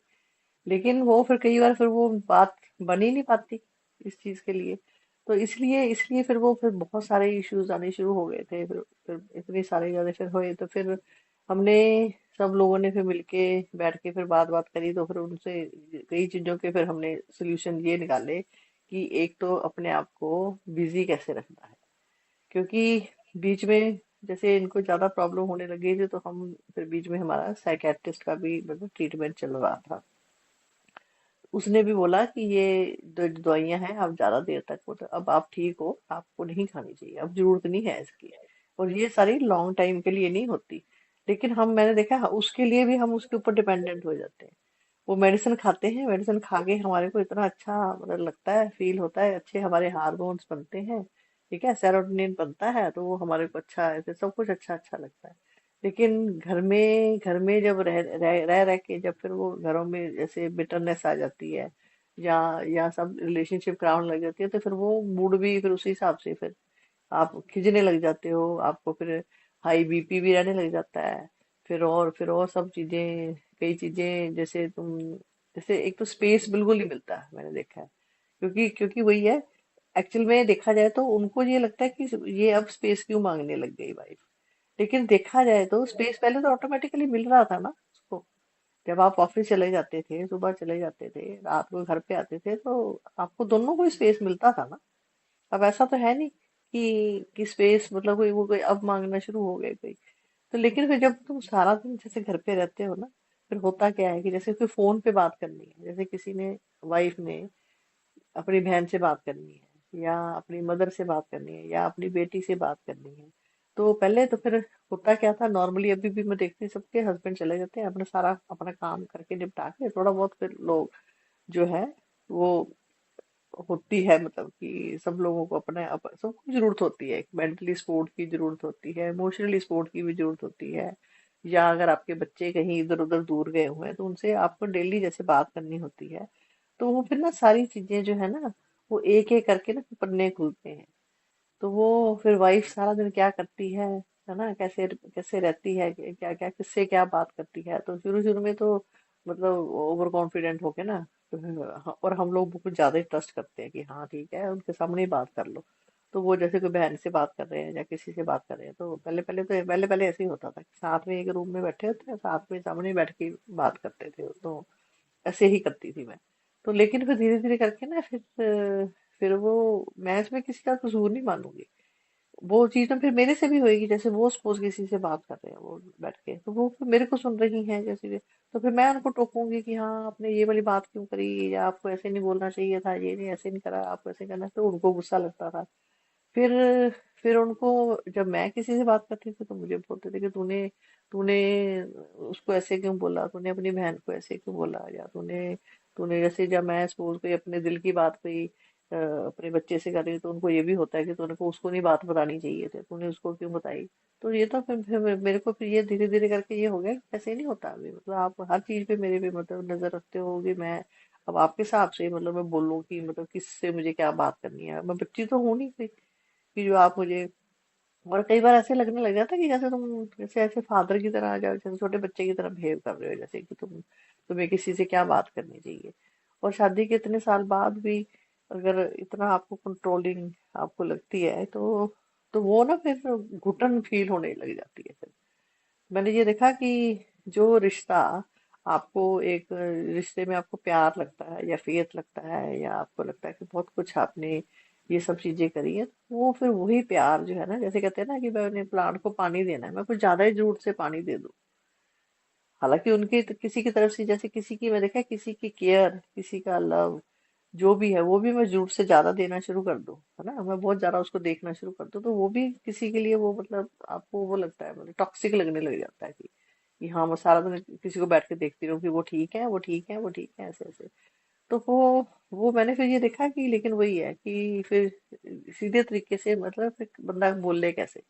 लेकिन वो फिर कई बार फिर वो बात बन ही नहीं पाती इस चीज के लिए। तो इसलिए इसलिए फिर वो फिर बहुत सारे इश्यूज आने शुरू हो गए थे। फिर इतने सारे ज्यादा फिर हुए, तो फिर हमने सब लोगों ने फिर मिलके बैठ के फिर बात बात करी। तो फिर उनसे कई चीजों के फिर हमने सोल्यूशन ये निकाले कि एक तो अपने आप को बिजी कैसे रखना है, क्योंकि बीच में जैसे इनको ज्यादा प्रॉब्लम होने लगी थी, तो हम फिर बीच में हमारा साइकेट्रिस्ट का भी मतलब ट्रीटमेंट चल रहा था। उसने भी बोला कि ये दवाइयां हैं, आप ज्यादा देर तक मतलब अब आप ठीक हो, आपको नहीं खानी चाहिए, अब जरूरत नहीं है इसकी। और ये सारी लॉन्ग टाइम के लिए नहीं होती। लेकिन हम मैंने देखा उसके लिए भी हम उसके ऊपर डिपेंडेंट हो जाते हैं। वो मेडिसिन खाते हैं, मेडिसिन खा के हमारे को इतना अच्छा मतलब लगता है, फील होता है, अच्छे हमारे हार्मोन्स बनते हैं, ठीक है, सेरोटोनिन बनता है, तो वो हमारे को अच्छा है, फिर सब कुछ अच्छा अच्छा लगता है। लेकिन घर में जब रह के जब फिर वो घरों में जैसे बिटरनेस आ जाती है, या सब रिलेशनशिप खराब होने लग जाती है, तो फिर वो मूड भी फिर उसी हिसाब से फिर आप खिंचने लग जाते हो, आपको फिर हाई बीपी भी रहने लग जाता है। फिर और सब चीजें, कई चीजें जैसे एक तो स्पेस बिल्कुल नहीं मिलता है, मैंने देखा है। क्योंकि क्योंकि वही है, एक्चुअल में देखा जाए तो उनको ये लगता है कि ये अब स्पेस क्यों मांगने लग गई वाइफ। लेकिन देखा जाए तो स्पेस पहले तो ऑटोमेटिकली मिल रहा था ना उसको। जब आप ऑफिस चले जाते थे, सुबह चले जाते थे, रात को घर पे आते थे, तो आपको दोनों को स्पेस मिलता था ना। अब ऐसा तो है नहीं कि स्पेस मतलब कोई वो कोई अब मांगना शुरू हो गए कोई। तो लेकिन फिर जब तुम सारा दिन जैसे घर पे रहते हो ना, फिर होता क्या है कि जैसे कोई फोन पे बात करनी है, जैसे किसी ने वाइफ ने अपनी बहन से बात करनी है, या अपनी मदर से बात करनी है, या अपनी बेटी से बात करनी है। तो पहले तो फिर होता क्या था, नॉर्मली अभी भी मैं देखती हूँ सबके हस्बैंड चले जाते हैं अपना सारा अपना काम करके निपटा के, थोड़ा बहुत फिर लोग जो है वो होती है मतलब कि सब लोगों को सबको जरूरत होती है, मेंटली सपोर्ट की जरूरत होती है, इमोशनली सपोर्ट की भी जरूरत होती है। या अगर आपके बच्चे कहीं इधर उधर दूर गए हुए हैं, तो उनसे आपको डेली जैसे बात करनी होती है। तो वो फिर ना सारी चीजें जो है ना, वो एक एक करके ना पन्ने खुलते हैं। तो वो फिर वाइफ सारा दिन क्या करती है ना, कैसे कैसे रहती है, क्या क्या किससे क्या बात करती है। तो शुरू शुरू में तो मतलब ओवर कॉन्फिडेंट होके ना, तो और हम लोग कुछ ज्यादा ही ट्रस्ट करते हैं कि हाँ ठीक है, उनके सामने ही बात कर लो। तो वो जैसे कोई बहन से बात कर रहे हैं या किसी से बात कर रहे हैं, तो पहले पहले ऐसे ही होता था कि साथ में एक रूम में बैठे होते हैं, साथ में सामने बैठ के बात करते थे। तो ऐसे ही करती थी मैं। तो लेकिन फिर धीरे धीरे करके ना फिर वो, मैं इसमें किसी का कसूर नहीं मानूंगी। वो चीज ना फिर मेरे से भी होएगी, जैसे वो सपोज किसी से बात कर रहे हैं वो बैठ के, तो वो फिर मेरे को सुन रही हैं जैसे भी। तो फिर मैं उनको टोकूंगी कि हाँ आपने ये वाली बात क्यों करी, या आपको ऐसे नहीं बोलना चाहिए था, ये नहीं ऐसे नहीं करा, आपको ऐसे करना। तो उनको गुस्सा लगता था। फिर फिर उनको, जब मैं किसी से बात करती थी तो मुझे बोलते थे कि तूने तूने उसको ऐसे क्यों बोला, तूने अपनी बहन को ऐसे क्यों बोला, या तूने तूने जैसे जब मैं सपोज कोई अपने दिल की बात कोई अपने बच्चे से कर रही, तो उनको ये भी होता है कि तूने को उसको नहीं बात बतानी चाहिए थी, तूने उसको क्यों बताई। तो ये तो फिर मेरे को फिर ये धीरे धीरे करके ये हो गया कि ऐसे नहीं होता अभी, मतलब आप हर चीज पे मेरे पे मतलब नजर रखते हो कि मैं अब आपके हिसाब से मतलब मैं बोलूँ कि मतलब किससे मुझे क्या बात करनी है। मैं बच्ची तो हूँ नहीं कोई कि जो आप मुझे। और कई बार ऐसे लगने लग जाता है कि जैसे तुम जैसे ऐसे फादर की तरह आ जाओ, जैसे छोटे बच्चे की तरह बिहेव कर रहे हो, जैसे कि तुम्हें किसी से क्या बात करनी चाहिए। और शादी के इतने साल बाद भी अगर इतना आपको कंट्रोलिंग आपको लगती है, तो वो ना फिर घुटन फील होने लग जाती है फिर। मैंने ये देखा कि जो रिश्ता आपको एक रिश्ते में आपको प्यार लगता है या फेथ लगता है, या आपको लगता है कि बहुत कुछ आपने ये सब चीजें करी है, वो फिर वही प्यार जो है ना, जैसे कहते हैं ना कि मैंने प्लांट को पानी देना है, मैं कुछ ज्यादा ही जरूरत से पानी दे दूं, हालांकि उनके किसी की तरफ से, जैसे किसी की मैं देखा है, किसी की केयर, किसी का लव जो भी है वो भी मैं जरूरत से ज्यादा देना शुरू कर दूं, है ना, मैं बहुत ज्यादा उसको देखना शुरू कर दूं, तो वो भी किसी के लिए वो मतलब आपको वो लगता है, मतलब टॉक्सिक लगने लग जाता है कि हाँ मैं सारा दिन किसी को बैठ के देखती रहूं कि वो ठीक है, वो ठीक है, वो ठीक है, ऐसे ऐसे। तो वो मैंने फिर ये देखा कि लेकिन वही है कि फिर सीधे तरीके से मतलब फिर बंदा बोल ले कैसे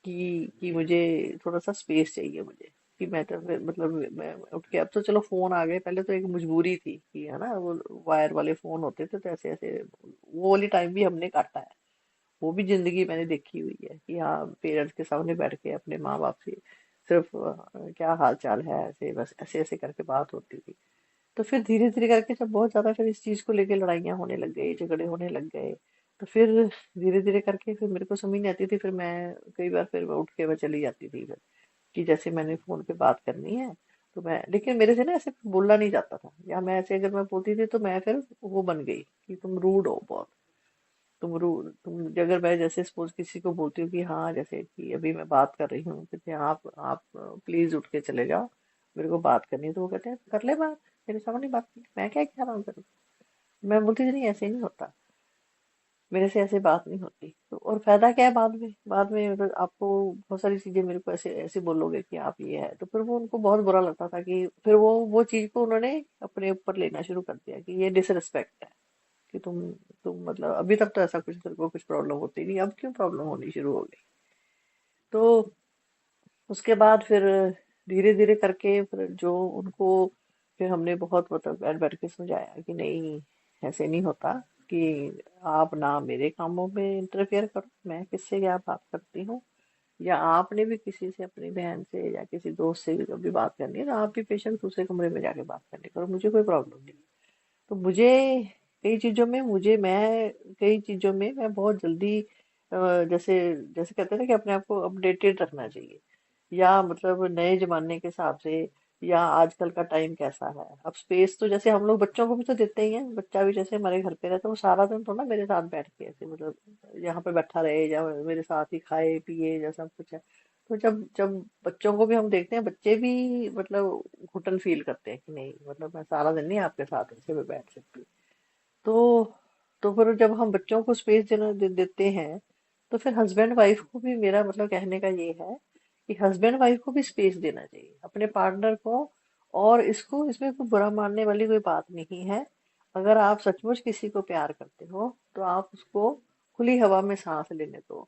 कि मुझे थोड़ा सा स्पेस चाहिए मुझे, कि मैं तो मतलब मैं उठ के, अब तो चलो फोन आ गए, पहले तो एक मजबूरी थी कि है ना, वो वायर वाले फोन होते थे, तो ऐसे ऐसे वो वाली टाइम भी हमने काटा है। वो भी जिंदगी मैंने देखी हुई है कि हाँ पेरेंट्स के सामने बैठ के अपने माँ बाप से सिर्फ क्या हाल चाल है, ऐसे बस ऐसे ऐसे करके बात होती थी। तो फिर धीरे धीरे करके जब बहुत ज्यादा फिर इस चीज को लेके लड़ाइयाँ होने लग गई, झगड़े होने लग गए, तो फिर धीरे धीरे करके फिर मेरे को समझ नहीं आती थी, फिर मैं कई बार फिर मैं उठ के मैं चली जाती थी फिर, कि जैसे मैंने फोन पे बात करनी है तो मैं, लेकिन मेरे से ना ऐसे बोला नहीं जाता था, या मैं ऐसे अगर मैं बोलती थी तो मैं फिर वो बन गई कि तुम रूड हो बहुत, तुम अगर मैं जैसे सपोज किसी को बोलती हूँ कि हाँ जैसे कि अभी मैं बात कर रही हूँ, कहते हैं आप प्लीज उठ के चले जाओ, मेरे को बात करनी है, तो वो कहते हैं कर ले बात, मेरे सामने बात कर, मैं क्या कह रहा हूँ करूँ। मैं बोलती थी नहीं ऐसे नहीं होता, मेरे से ऐसे बात नहीं होती, तो और फायदा क्या है बाद में मतलब आपको बहुत सारी चीजें मेरे को ऐसे ऐसे बोलोगे कि आप ये है, तो फिर वो उनको बहुत बुरा लगता था कि फिर वो चीज को उन्होंने अपने ऊपर लेना शुरू कर दिया कि ये डिसरिस्पेक्ट है, कि तुम मतलब अभी तक तो ऐसा कुछ तेरे को कुछ प्रॉब्लम होती नहीं, अब क्यों प्रॉब्लम होनी शुरू हो गई। तो उसके बाद फिर धीरे धीरे करके फिर जो उनको फिर हमने बहुत मतलब बैठ बैठ के समझाया कि नहीं ऐसे नहीं होता, कि आप ना मेरे कामों में इंटरफेयर करो, मैं किससे क्या बात करती हूँ, या आपने भी किसी से अपनी बहन से या किसी दोस्त से भी कभी बात करनी है तो आप भी बेशक दूसरे कमरे में जाके बात करनी करो, मुझे कोई प्रॉब्लम नहीं। तो मुझे कई चीजों में मुझे मैं कई चीजों में मैं बहुत जल्दी जैसे जैसे कहते हैं ना कि अपने आप को अपडेटेड रखना चाहिए, या मतलब नए जमाने के हिसाब से, या आजकल का टाइम कैसा है। अब स्पेस तो जैसे हम लोग बच्चों को भी तो देते ही हैं, बच्चा भी जैसे हमारे घर पे रहता है वो सारा दिन तो ना मेरे साथ बैठ के ऐसे मतलब यहाँ पे बैठा रहे या मेरे साथ ही खाए पिए या सब कुछ है। तो जब जब बच्चों को भी हम देखते हैं, बच्चे भी मतलब घुटन फील करते हैं कि नहीं मतलब मैं सारा दिन नहीं आपके साथ ऐसे में बैठ सकती। तो तो फिर जब हम बच्चों को स्पेस देते हैं, तो फिर हस्बैंड वाइफ को भी मेरा मतलब कहने का ये है कि हस्बैंड वाइफ को भी स्पेस देना चाहिए अपने पार्टनर को। और इसको इसमें कोई बुरा मानने वाली कोई बात नहीं है। अगर आप सचमुच किसी को प्यार करते हो तो आप उसको खुली हवा में सांस लेने दो।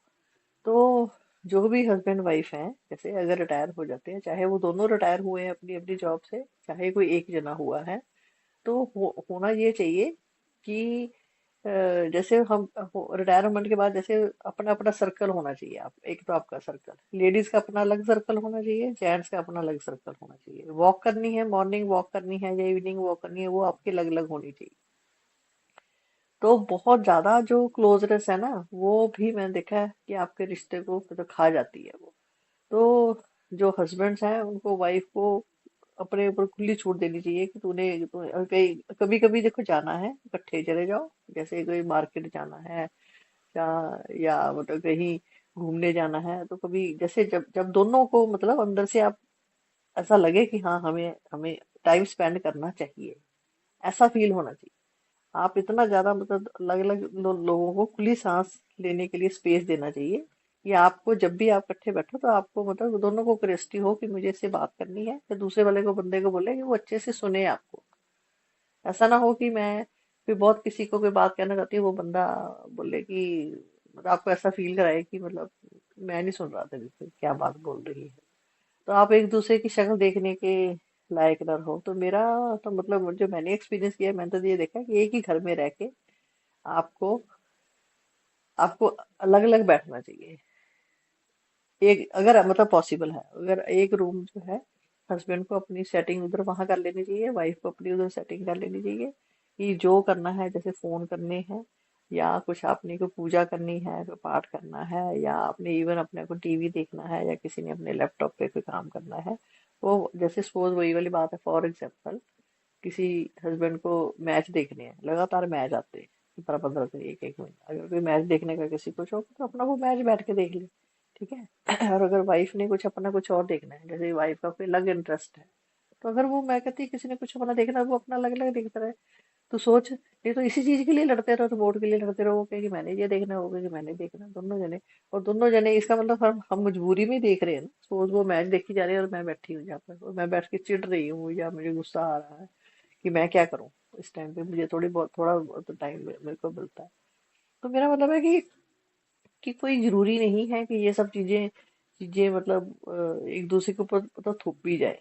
तो जो भी हस्बैंड वाइफ हैं, जैसे अगर रिटायर हो जाते हैं, चाहे वो दोनों रिटायर हुए हैं अपनी अपनी जॉब से, चाहे कोई एक जना हुआ है, तो होना ये चाहिए कि अ, जैसे हम रिटायरमेंट के बाद जैसे अपना अपना सर्कल होना चाहिए। आप एक तो आपका सर्कल, लेडीज का अपना अलग सर्कल होना चाहिए, जेंट्स का अपना अलग सर्कल होना चाहिए। वॉक करनी है, मॉर्निंग वॉक करनी है या इवनिंग वॉक करनी है, वो आपकी अलग अलग होनी चाहिए। तो बहुत ज्यादा जो क्लोजनेस है ना, वो भी मैंने देखा है कि आपके रिश्ते को तो खा जाती है वो। तो जो हस्बैंड्स हैं उनको वाइफ को अपने ऊपर खुली छूट देनी चाहिए कि कहीं कभी कभी देखो जाना है इकट्ठे चले जाओ, जैसे कोई मार्केट जाना है या मतलब कहीं घूमने जाना है, तो कभी जैसे जब जब दोनों को मतलब अंदर से आप ऐसा लगे कि हाँ हमें हमें टाइम स्पेंड करना चाहिए, ऐसा फील होना चाहिए। आप इतना ज्यादा मतलब अलग अलग लोगों को खुली सांस लेने के लिए स्पेस देना चाहिए कि आपको जब भी आप इकट्ठे बैठो तो आपको मतलब दोनों को क्यूरियोसिटी हो कि मुझे इससे बात करनी है, तो दूसरे वाले को बंदे को बोले कि वो अच्छे से सुने आपको। ऐसा ना हो कि मैं कोई बहुत किसी को कोई बात कहना चाहती हूँ, वो बंदा बोले कि मतलब आपको ऐसा फील कराए कि मतलब मैं नहीं सुन रहा था बिल्कुल क्या बात बोल रही है। तो आप एक दूसरे की शक्ल देखने के लायक ना हो। तो मेरा तो मतलब जो मैंने एक्सपीरियंस किया, मैंने तो ये देखा कि एक ही घर में रह के आपको आपको अलग अलग बैठना चाहिए। एक अगर मतलब पॉसिबल है, अगर एक रूम जो है हस्बैंड को अपनी सेटिंग उधर वहां कर लेनी चाहिए, वाइफ को अपनी उधर सेटिंग कर लेनी चाहिए कि जो करना है, जैसे फोन करने हैं या कुछ आपने को पूजा करनी है, कोई पाठ करना है, या आपने इवन अपने को टीवी देखना है, या किसी ने अपने लैपटॉप पे कोई काम करना है, वो जैसे सपोज वही वाली बात है, फॉर एग्जाम्पल किसी हस्बैंड को मैच देखने हैं, लगातार मैच आते हैं 15-15 दिन, एक एक महीना, अगर कोई मैच देखने का किसी को शौक है तो अपना वो मैच बैठ के देख ले। ठीक है। और अगर वाइफ ने कुछ अपना कुछ और देखना है, जैसे वाइफ का कोई अलग इंटरेस्ट है, तो अगर वो, मैं कहती किसी ने कुछ अपना देखना है, वो अपना अलग अलग देखता रहे। तो सोच, नहीं तो इसी चीज के लिए लड़ते रहो, रिमोट के लिए लड़ते रहो, वो कहेगी मैंने ये देखना, वो कहेगी मैंने देखना, दोनों जने। और दोनों जने, इसका मतलब हम मजबूरी में ही देख रहे हैं ना। सपोज वो मैच देखी जा रही है और मैं बैठी हूँ यहाँ पर, और मैं बैठ के चिढ़ रही हूँ या मुझे गुस्सा आ रहा है कि मैं क्या करूँ। इस टाइम पे मुझे थोड़ा बहुत टाइम मेरे को मिलता है। तो मेरा मतलब है कि कोई जरूरी नहीं है कि ये सब चीजें चीजें मतलब एक दूसरे के ऊपर मतलब थोप भी जाए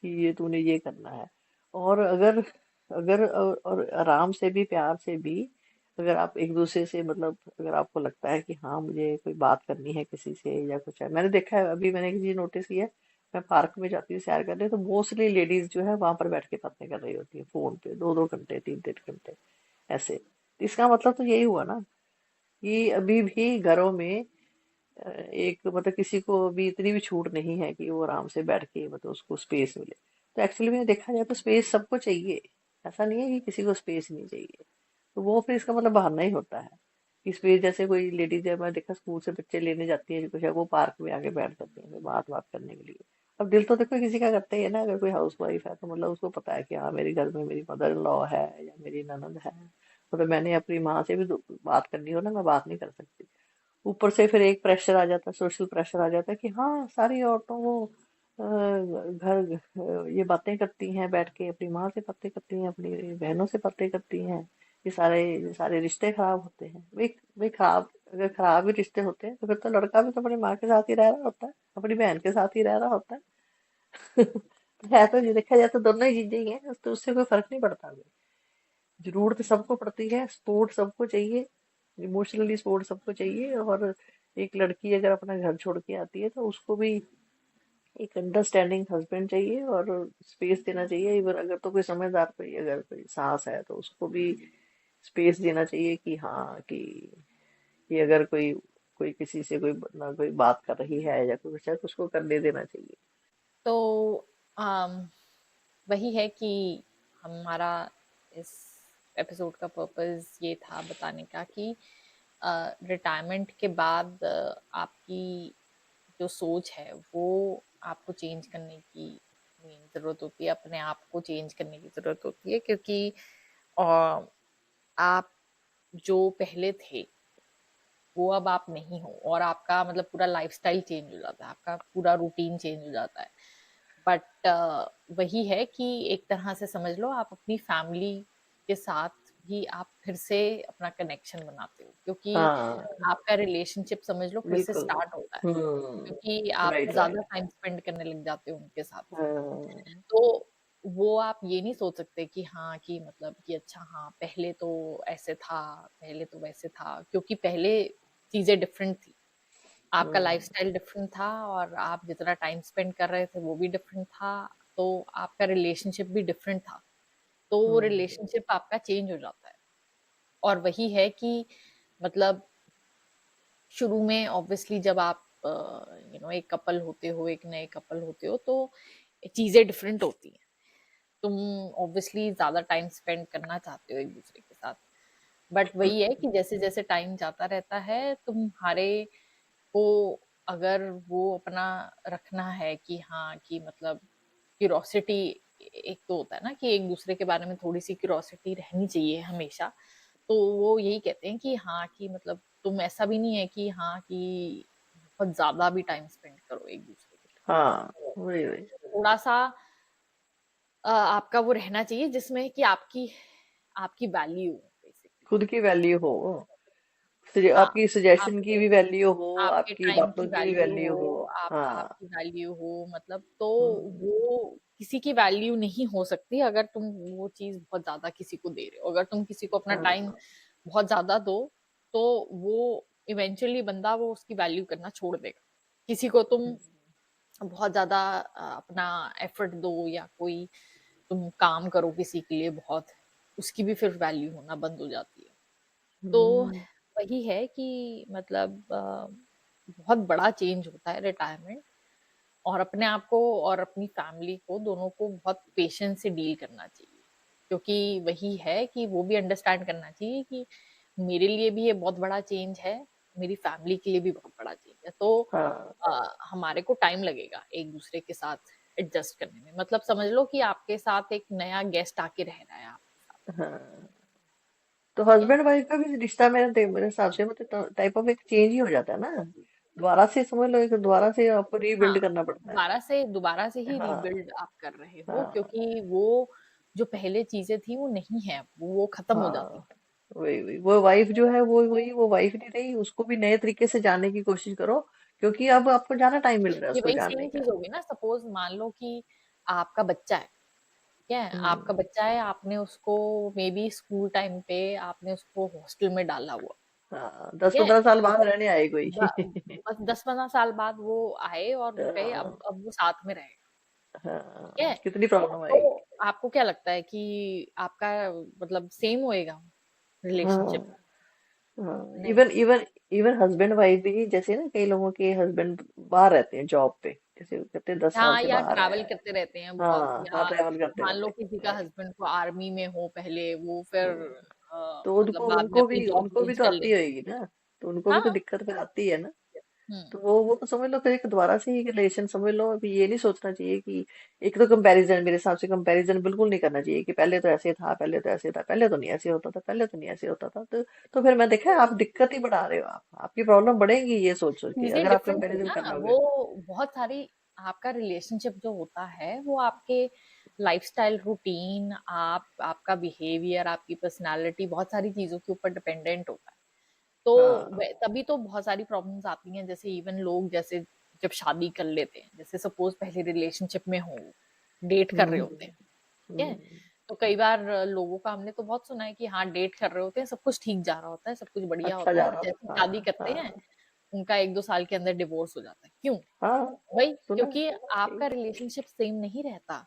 कि ये तूने ये करना है। और अगर अगर और आराम से भी, प्यार से भी, अगर आप एक दूसरे से मतलब, अगर आपको लगता है कि हाँ मुझे कोई बात करनी है किसी से या कुछ है, मैंने देखा है, अभी मैंने एक चीज नोटिस किया है। मैं पार्क में जाती हूँ सैर करने, तो मोस्टली लेडीज जो है वहां पर बैठ के बातें कर रही होती है फोन पे, 2-2 घंटे, 3-3 घंटे ऐसे। तो इसका मतलब तो यही हुआ ना कि अभी भी घरों में एक मतलब किसी को भी इतनी भी छूट नहीं है कि वो आराम से बैठ के मतलब उसको स्पेस मिले। तो एक्चुअली में देखा जाए तो स्पेस सबको चाहिए। ऐसा नहीं है कि किसी को स्पेस नहीं चाहिए। तो वो फिर इसका मतलब बहाना ही होता है कि स्पेस, जैसे कोई लेडीज है, मैं देखा स्कूल से बच्चे लेने जाती है कुछ है, वो पार्क में आके बैठ जाते हैं बात बात करने के लिए। अब दिल तो देखो किसी का करता ही है ना। अगर कोई हाउस वाइफ है तो मतलब उसको पता है कि हाँ मेरे घर में मेरी मदर इन लॉ है या मेरी ननद है, मतलब मैंने अपनी माँ से भी बात करनी हो ना, मैं बात नहीं कर सकती। ऊपर से फिर एक प्रेशर आ जाता है, सोशल प्रेशर आ जाता है कि हाँ सारी औरतों वो ये बातें करती हैं बैठ के, अपनी माँ से बातें करती हैं, अपनी बहनों से बातें करती हैं। ये सारे रिश्ते खराब होते हैं। वे खराब, अगर खराब ही रिश्ते होते हैं तो फिर तो लड़का भी तो अपनी माँ के साथ ही रह रहा होता है, अपनी बहन के साथ ही रह रहा होता है। है तो ये देखा जाए तो दोनों ही चीजें ही हैं, तो उससे कोई फर्क नहीं पड़ता। जरूरत सबको पड़ती है, सपोर्ट सबको चाहिए, इमोशनली सपोर्ट सबको चाहिए। और एक लड़की अगर अपना घर छोड़ के आती है तो उसको भी एक अंडरस्टैंडिंग हस्बैंड चाहिए और स्पेस देना चाहिए। इवन अगर तो कोई समझदार, कोई अगर कोई सास है तो उसको भी स्पेस देना चाहिए कि हाँ कि अगर कोई कोई किसी से कोई ना कोई बात कर रही है या कुछ है तो उसको करने देना चाहिए। तो अम, वही है कि हमारा इस एपिसोड का पर्पस ये था बताने का कि रिटायरमेंट के बाद आपकी जो सोच है वो आपको चेंज करने की ज़रूरत होती है, अपने आप को चेंज करने की ज़रूरत होती है, क्योंकि अ, आप जो पहले थे वो अब आप नहीं हो, और आपका मतलब पूरा लाइफस्टाइल चेंज हो जाता है, आपका पूरा रूटीन चेंज हो जाता है। बट वही है कि एक तरह से समझ लो आप अपनी फैमिली के साथ भी आप फिर से अपना कनेक्शन बनाते हो, क्योंकि हाँ आपका रिलेशनशिप समझ लो फिर से बिल्कुल। स्टार्ट होता है, क्योंकि आप राइट ज्यादा राइट। टाइम स्पेंड करने लग जाते हो उनके साथ। हाँ। तो वो आप ये नहीं सोच सकते कि हाँ कि मतलब कि अच्छा हाँ पहले तो ऐसे था, पहले तो वैसे था, क्योंकि पहले चीजें डिफरेंट थी, आपका हम्म लाइफस्टाइल डिफरेंट था और आप जितना टाइम स्पेंड कर रहे थे वो भी डिफरेंट था। तो आपका रिलेशनशिप भी डिफरेंट था, तो वो हम्म रिलेशनशिप आपका चेंज हो जाता है। और वही है कि मतलब शुरू में ऑब्वियसली जब आप एक कपल होते हो, एक नए कपल होते हो, तो चीजें डिफरेंट होती हैं। तुम ऑब्वियसली ज्यादा टाइम स्पेंड करना चाहते हो एक दूसरे के साथ, बट वही है कि जैसे जैसे टाइम जाता रहता है तुम्हारे को अगर वो अपना रखना है कि हाँ कि मतलब क्यूरोसिटी, एक तो होता है ना कि एक दूसरे के बारे में थोड़ी सी क्यूरोसिटी रहनी चाहिए हमेशा। तो वो यही कहते हैं कि हाँ कि मतलब तुम ऐसा भी नहीं है कि हाँ कि बहुत ज्यादा भी टाइम स्पेंड करो एक दूसरे के हाँ साथ। वही वही। थोड़ा सा आपका वो रहना चाहिए जिसमें कि आपकी आपकी वैल्यू बेसिकली। खुद की वैल्यू हो, हाँ, आपकी सजेशन की आपके भी वैल्यू हो, आपके आपकी टाइम की बातों की भी वैल्यू वैल्यू हो। हो, आप हाँ। आपकी वैल्यू हो मतलब, तो हम्म वो किसी की वैल्यू नहीं हो सकती अगर तुम वो चीज़ बहुत ज़्यादा किसी को दे रहे हो। अगर तुम किसी को अपना टाइम हाँ बहुत ज़्यादा दो, तो वो इवेंचुअली बंदा वो उसकी वैल्यू करना छोड़ देगा। किसी को तुम बहुत ज़्यादा अपना एफर्ट दो या कोई तुम काम करो किसी के लिए बहुत, उसकी भी फिर वैल्यू होना बंद हो जाती है। तो हम्म वही है कि मतलब बहुत बड़ा चेंज होता है रिटायरमेंट, और अपने आप को और अपनी फैमिली को दोनों को बहुत पेशेंस से डील करना चाहिए, क्योंकि वही है कि वो भी अंडरस्टैंड करना चाहिए कि मेरे लिए भी ये बहुत बड़ा चेंज है, मेरी फैमिली के लिए भी बहुत बड़ा चेंज है। तो हाँ हमारे को टाइम लगेगा एक दूसरे के साथ एडजस्ट करने में। मतलब समझ लो कि आपके साथ एक नया गेस्ट आके रह रहा है आपके साथ। हाँ। तो ठीक है। हस्बैंड वाइफ का भी रिश्ता मेरे हिसाब से मतलब टाइप ऑफ एक चेंज ही हो जाता है ना। दोबारा से समझ लो, एक दोबारा से आपको हाँ, रीबिल्ड करना पड़ता है। दोबारा से ही हाँ रीबिल्ड आप कर रहे हो, हाँ क्योंकि वो जो पहले चीजें थी वो नहीं है, वो खत्म हो जाती। हाँ। वही वही वो वाइफ जो है वो वही वो वाइफ नहीं रही, उसको भी नए तरीके से जानने की कोशिश करो, क्योंकि अब आपको ज्यादा टाइम मिल रहा है ये उसको वही जानने सेम का। चीज होगी ना, सपोज मान लो कि आपका बच्चा है। ठीक है, आपका हम्म। बच्चा है, आपने उसको मे बी स्कूल टाइम पे आपने उसको हॉस्टल में डाला हुआ। हाँ, ठीक दस है, पंद्रह साल बाद रहने आए कोई। बस 10-15 साल बाद वो आए और गए, हाँ अब वो साथ में रहेगा। ठीक हाँ, है, कितनी प्रॉब्लम तो आएगी। आपको क्या लगता है कि आपका मतलब सेम होएगा रिलेशनशिप? हाँ हाँ। नहीं। Even even even husband wife भी, जैसे ना कई लोगों के हस्बैंड बाहर रहते हैं जॉब पे, जैसे वो कहते हैं 10 साल हाँ, से या बाहर ट्रैवल है। करते रहते हैं बहुत, हाँ हाँ, या ट्रैवल करते मान लो रहते किसी का हैं। हस्बैंड को आर्मी में हो पहले, वो फिर हाँ, तो मतलब उनको बाद में उनको अपनी भी जॉब उनको भी चेंज तो कर आती लेंगे। होगी ना। तो उनको भी तो हाँ। दिक्कत फिर आती है ना। हम्म। तो वो तो समझ लो फिर एक दोबारा से ही रिलेशन समझ लो। अभी ये नहीं सोचना चाहिए कि एक तो कंपैरिजन, मेरे हिसाब से कंपैरिजन बिल्कुल नहीं करना चाहिए कि पहले तो ऐसे था, पहले तो ऐसे था, पहले तो नहीं ऐसे होता था, पहले तो नहीं ऐसे होता था। तो फिर मैं देखा है, आप दिक्कत ही बढ़ा रहे हो। आप आपकी प्रॉब्लम बढ़ेगी ये सोच सोच के, चीजें अगर आप डिफरेंट हुई कंपैरिजन कर ना लोगे। वो, बहुत सारी। आपका रिलेशनशिप जो होता है वो आपके लाइफस्टाइल रूटीन, आपका बिहेवियर, आपकी पर्सनालिटी, बहुत सारी चीजों के ऊपर डिपेंडेंट होता है। तो हाँ तभी तो बहुत सारी प्रॉब्लम्स आती हैं। जैसे इवन लोग जैसे जब शादी कर लेते हैं, जैसे सपोज पहले रिलेशनशिप में हो, डेट कर रहे होते हैं। ठीक है, हम्म। तो कई बार लोगों का हमने तो बहुत सुना है कि हाँ, डेट कर रहे होते हैं, सब कुछ ठीक जा रहा होता है, सब कुछ बढ़िया अच्छा होता जा है, रहा जैसे था। शादी हाँ करते हैं हाँ उनका 1-2 साल के अंदर डिवोर्स हो जाता है। क्यों? हाँ। वही, सुना है। क्योंकि यही। आपका रिलेशनशिप सेम नहीं रहता।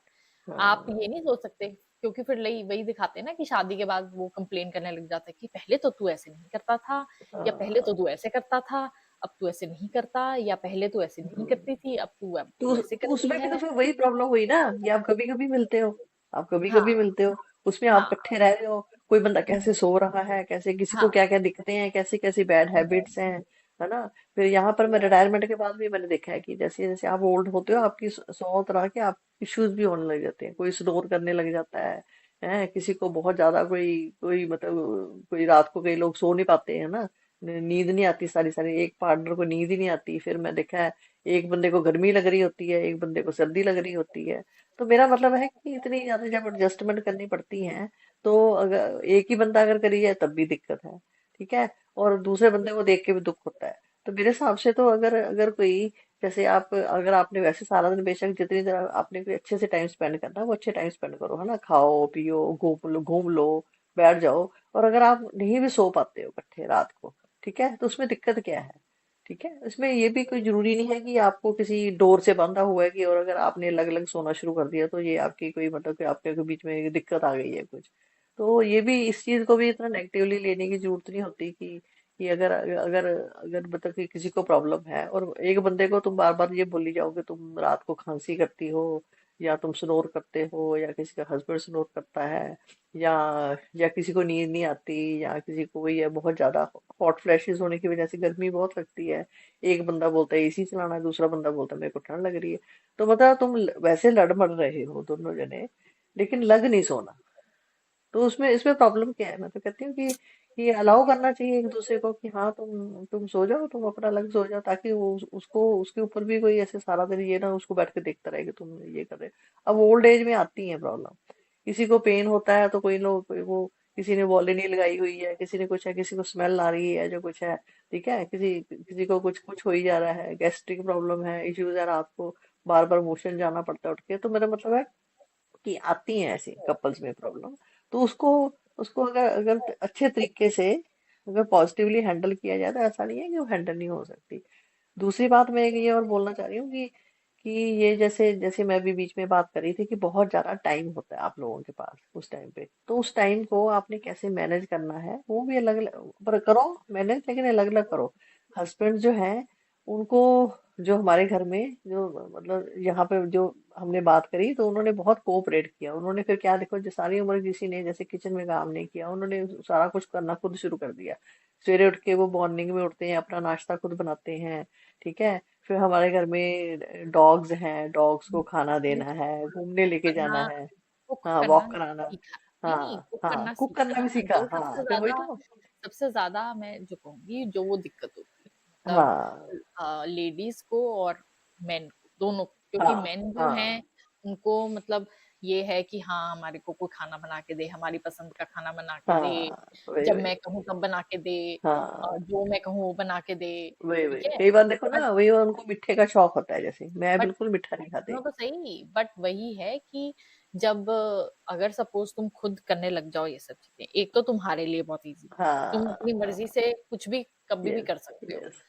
आप ये हाँ नहीं सोच सकते, क्योंकि फिर वही वही दिखाते हैं ना कि शादी के बाद वो कंप्लेन करने लग जाता है कि पहले तो तू ऐसे नहीं करता था, या पहले तो हाँ। तू ऐसे करता था, अब तू ऐसे नहीं करता, या पहले तो ऐसे नहीं हम्म। करती थी, अब तो तू ऐसे तो करती उसमें भी तो है। फिर वही प्रॉब्लम हुई ना, कि आप कभी कभी मिलते हो, आप कभी कभी हाँ। मिलते हो, उसमें आप हाँ। इकट्ठे रह रहे हो, कोई बंदा कैसे हम्म। सो रहा है, कैसे किसी को हाँ। क्या क्या दिक्कतें हैं, कैसी कैसी बैड हम्म। हैबिट्स हैं, है ना। फिर यहाँ पर मैं रिटायरमेंट के बाद भी मैंने देखा है कि जैसे जैसे आप ओल्ड होते हो, आपकी 100 तरह के आप इश्यूज भी होने लग जाते हैं। कोई स्नोर करने लग जाता है, किसी को बहुत ज्यादा कोई कोई मतलब कोई रात को कई लोग सो नहीं पाते हैं ना, नींद नहीं आती सारी सारी, एक पार्टनर को नींद ही नहीं आती। फिर मैं देखा है, एक बंदे को गर्मी लग रही होती है, एक बंदे को सर्दी लग रही होती है। तो मेरा मतलब है कि इतनी ज्यादा जब एडजस्टमेंट करनी पड़ती है, तो अगर एक ही बंदा अगर करी जाए तब भी दिक्कत है। ठीक है। और दूसरे बंदे को देख के भी दुख होता है। तो मेरे हिसाब से तो अगर अगर कोई, जैसे आप अगर आपने वैसे सारा दिन बेशक जितनी देर आपने कोई अच्छे से टाइम स्पेंड करना है वो अच्छे टाइम स्पेंड करो, है ना, खाओ पियो घूम लो बैठ जाओ। और अगर आप नहीं भी सो पाते हो इकट्ठे रात को, ठीक है, तो उसमें दिक्कत क्या है। ठीक है, इसमें ये भी कोई जरूरी नहीं है कि आपको किसी डोर से बांधा हुआ है कि, और अगर आपने अलग अलग सोना शुरू कर दिया तो ये आपकी कोई मतलब कि आपके के बीच में दिक्कत आ गई है कुछ। तो ये भी, इस चीज को भी इतना नेगेटिवली लेने की जरूरत नहीं होती कि अगर अगर अगर मतलब कि किसी को प्रॉब्लम है और एक बंदे को तुम बार बार ये बोली जाओगे, तुम रात को खांसी करती हो, या तुम स्नोर करते हो, या किसी का हस्बैंड स्नोर करता है, या या किसी को नींद नहीं आती, या किसी को वही है बहुत ज्यादा हॉट फ्लैशेस होने की वजह से गर्मी बहुत लगती है, एक बंदा बोलता है एसी चलाना है, दूसरा बंदा बोलता है मेरे को ठंड लग रही है। तो मतलब तुम वैसे लड़ मड़ रहे हो दोनों जने, लेकिन लग नहीं सोना। तो उसमें इसमें प्रॉब्लम क्या है। मैं तो कहती हूँ कि अलाउ करना चाहिए एक दूसरे को कि हाँ तुम सो जाओ, तुम अपना अलग सो जाओ, ताकि वो उसको उसके ऊपर भी कोई ऐसे सारा दिन ये ना उसको बैठ के देखता रहे कि तुम ये कर रहे हो। अब ओल्ड एज में आती है प्रॉब्लम, किसी को पेन होता है तो कोई लोग वो, किसी ने बॉल नहीं लगाई हुई है, किसी ने कुछ है, किसी को स्मेल आ रही है जो कुछ है। ठीक है, किसी किसी को कुछ कुछ हो ही जा रहा है, गैस्ट्रिक प्रॉब्लम है, इश्यूज है, रात को बार बार मोशन जाना पड़ता है उठ के। तो मेरा मतलब है कि आती हैं ऐसी कपल्स में प्रॉब्लम। तो उसको उसको अगर अगर अच्छे तरीके से अगर पॉजिटिवली हैंडल किया जाए तो ऐसा नहीं है कि वो हैंडल नहीं हो सकती। दूसरी बात मैं एक ये और बोलना चाह रही हूँ कि ये जैसे जैसे मैं भी बीच में बात कर रही थी कि बहुत ज्यादा टाइम होता है आप लोगों के पास उस टाइम पे, तो उस टाइम को आपने कैसे मैनेज करना है वो भी अलग अलग पर करो मैनेज, लेकिन अलग अलग करो। हस्बैंड जो है उनको जो हमारे घर में जो मतलब यहाँ पे जो हमने बात करी तो उन्होंने बहुत कोऑपरेट किया। उन्होंने फिर क्या देखो, जो सारी उम्र किसी ने जैसे किचन में काम नहीं किया, उन्होंने सारा कुछ करना खुद शुरू कर दिया। सवेरे उठ के वो मॉर्निंग में उठते हैं, अपना नाश्ता खुद बनाते हैं। ठीक है। फिर हमारे घर में डॉग्स हैं, डॉग्स को खाना मैंने देना तो है, घूमने लेके जाना करना है। कुक हाँ, करना वॉक कराना। सीखा। नहीं, नहीं, हाँ कुक हाँ, करना कुक करना सीखा। भी सीखा। जो हाँ, फिर वही तो। सबसे ज़्यादा मैं जो कहूँगी, जो वो दिक्कत होती है, मतलब हाँ लेडीज़ को और मेन को, दोनों को। क्योंकि हाँ मेन जो हैं, हाँ उनको मतलब ये है कि हाँ, हमारे को कोई खाना बना के दे, हमारी पसंद का खाना बना के दे, हाँ, वही जब वही। मैं कहूँ तब बना के दे, हाँ, जो मैं कहूँ वो बना के दे, वही ठीक वही, है? कई बार देखो बट ना, वही उनको मिठे का शौक होता है, जैसे मैं बट बिल्कुल मीठा नहीं खाती। सुनो तो सही, बट वही है कि जब अगर सपोज तुम खुद करने लग जाओ ये सब चीजें, एक तो तुम्हारे लिए बहुत इजी, तुम हाँ अपनी मर्जी हाँ। से कुछ भी कभी भी यस कर सकते हो, यस।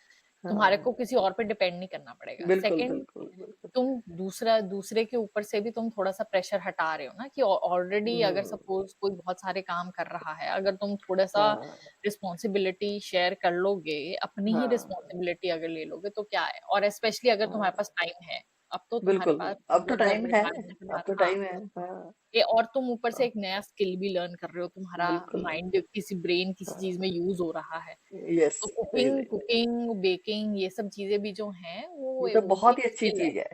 तुम्हारे हाँ, को किसी और पे डिपेंड नहीं करना पड़ेगा। बिल्कुल सेकंड, बिल्कुल बिल्कुल। तुम दूसरे के ऊपर से भी तुम थोड़ा सा प्रेशर हटा रहे हो ना, कि ऑलरेडी अगर हम्म। सपोज कोई बहुत सारे काम कर रहा है, अगर तुम थोड़ा सा हाँ रिस्पॉन्सिबिलिटी शेयर कर लोगे, अपनी ही हाँ रिस्पॉन्सिबिलिटी अगर ले लोगे, तो क्या है। और स्पेशली अगर तुम्हारे हाँ, पास टाइम है, अब तो तुम्हारे बिल्कुल पास बिल्कुल, अब तो जब टाइम है। रिटायरमेंट के अब बाद, तो हाँ, टाइम है। हाँ ये और तुम ऊपर से हाँ, एक नया स्किल भी लर्न कर रहे हो, तुम्हारा बिल्कुल। माइंड किसी ब्रेन किसी चीज में हाँ, यूज हो रहा है, यस, तो वही कुकिंग वही। कुकिंग बेकिंग ये सब चीजें भी जो हैं, ये तो वो भी बहुत एक ही अच्छी स्किल है। चीज है।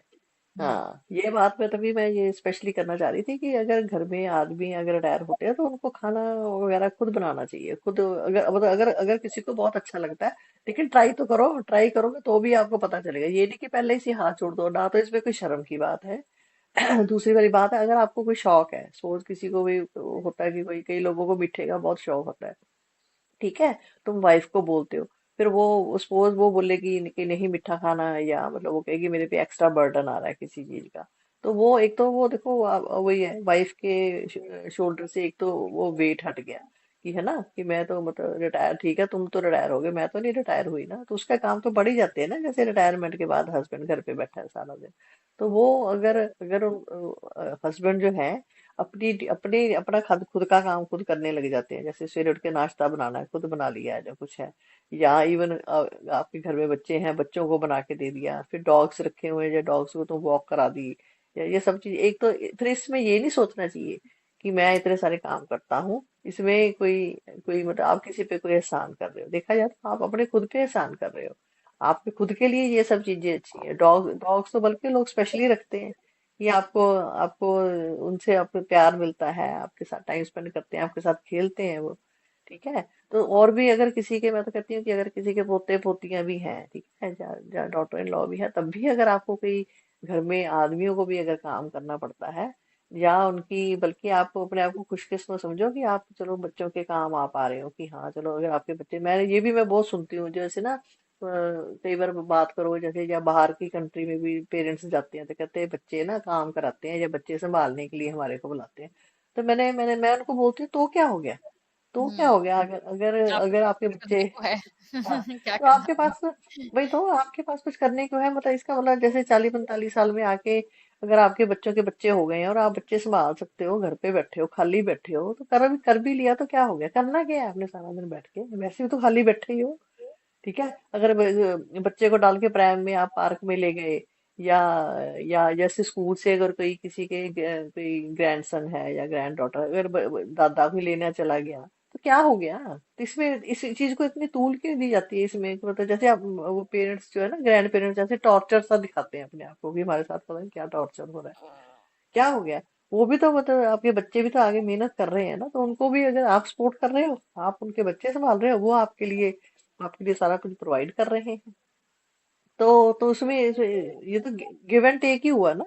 हम्म। हाँ, ये बात मैं तभी मैं ये स्पेशली करना चाह रही थी कि अगर घर में आदमी अगर रिटायर होते हैं तो उनको खाना वगैरह खुद बनाना चाहिए, खुद। अगर मतलब अगर अगर किसी को बहुत अच्छा लगता है, लेकिन ट्राई तो करो, ट्राई करोगे तो भी आपको पता चलेगा। ये नहीं कि पहले से ही हाथ छोड़ दो ना, तो इसमें कोई शर्म की बात है। दूसरी वाली बात है, अगर आपको कोई शौक है, सपोज किसी को भी होता है कि कोई, कई लोगों को मीठे का बहुत शौक होता है। ठीक है। तुम वाइफ को बोलते हो, फिर वो सपोज वो बोलेगी कि नहीं मीठा खाना है, या मतलब वो कहेगी मेरे पे एक्स्ट्रा बर्डन आ रहा है किसी चीज का। तो वो एक तो वो देखो, वही है, वाइफ के शोल्डर से एक तो वो वेट हट गया, कि है ना, कि मैं तो मतलब रिटायर, ठीक है तुम तो रिटायर हो गए, मैं तो नहीं रिटायर हुई ना, तो उसका काम तो बढ़ ही जाते हैं ना। जैसे रिटायरमेंट के बाद हस्बैंड घर पे बैठा है सारा दिन, तो वो अगर अगर हस्बैंड जो है अपनी अपने अपना खुद खुद का काम खुद करने लग जाते हैं, जैसे सवेरे उठ के नाश्ता बनाना है खुद बना लिया है जो कुछ है, या इवन आपके घर में बच्चे हैं, बच्चों को बना के दे दिया, फिर डॉग्स रखे हुए हैं, जो डॉग्स को तुम वॉक करा दी, या ये सब चीज, एक तो फिर इसमें ये नहीं सोचना चाहिए कि मैं इतने सारे काम करता हूँ, इसमें कोई कोई मतलब आप किसी पे कोई एहसान कर रहे हो, देखा जाए तो आप अपने खुद पे एहसान कर रहे हो। आपके खुद के लिए ये सब चीजें अच्छी है। डॉग्स तो बल्कि लोग स्पेशली रखते हैं कि आपको आपको उनसे आपको प्यार मिलता है, आपके साथ टाइम स्पेंड करते हैं, आपके साथ खेलते हैं वो। ठीक है। तो और भी अगर किसी के, मैं तो कहती हूँ कि अगर किसी के पोते पोतियां भी हैं, ठीक है, या डॉटर इन लॉ भी है, तब भी अगर आपको कोई घर में आदमियों को भी अगर काम करना पड़ता है, या उनकी, बल्कि आप अपने आप को खुशकिस्मत समझो कि आप चलो बच्चों के काम आ पा रहे हो, कि हाँ चलो अगर आपके बच्चे, मैं बहुत सुनती हूँ जैसे ना, कई बार बात करो जैसे, या बाहर की कंट्री में भी पेरेंट्स जाते हैं तो कहते हैं बच्चे ना काम कराते हैं, या बच्चे संभालने के लिए हमारे को बुलाते हैं। तो मैं उनको बोलती हूँ, तो क्या हो गया, तो क्या हो हम्म। गया, अगर अगर आपके अगर पास आपके कुछ बच्चे, करने को है? हाँ, क्या तो करना आपके है? पास, भाई तो आपके पास कुछ करने को है, मतलब इसका मतलब जैसे 40-45 साल में आके अगर आपके बच्चों के बच्चे हो गए हैं और आप बच्चे संभाल सकते हो, घर पे बैठे हो, खाली बैठे हो, तो कर भी लिया तो क्या हो गया, करना क्या है आपने सारा दिन बैठ के, वैसे भी तो खाली बैठे ही हो। ठीक है। अगर बच्चे को डाल के प्रैम में आप पार्क में ले गए, या जैसे स्कूल से अगर कोई किसी के कोई ग्रैंडसन है या ग्रैंड डॉटर, अगर दादा को लेना चला गया, तो क्या हो गया। तो इसमें इस चीज को इतनी तूल क्यों दी जाती है इसमें, कि मतलब जैसे आप वो पेरेंट्स जो है ना, ग्रैंड पेरेंट्स, जैसे टॉर्चर सा दिखाते हैं अपने आप को, कि हमारे साथ पता नहीं क्या टॉर्चर हो रहा है, क्या हो गया। वो भी तो मतलब आपके बच्चे भी तो आगे मेहनत कर रहे हैं ना, तो उनको भी अगर आप सपोर्ट कर रहे हो, आप उनके बच्चे संभाल रहे हो, वो आपके लिए सारा कुछ प्रोवाइड कर रहे हैं। तो उसमें ये तो गिव एंड टेक ही हुआ ना,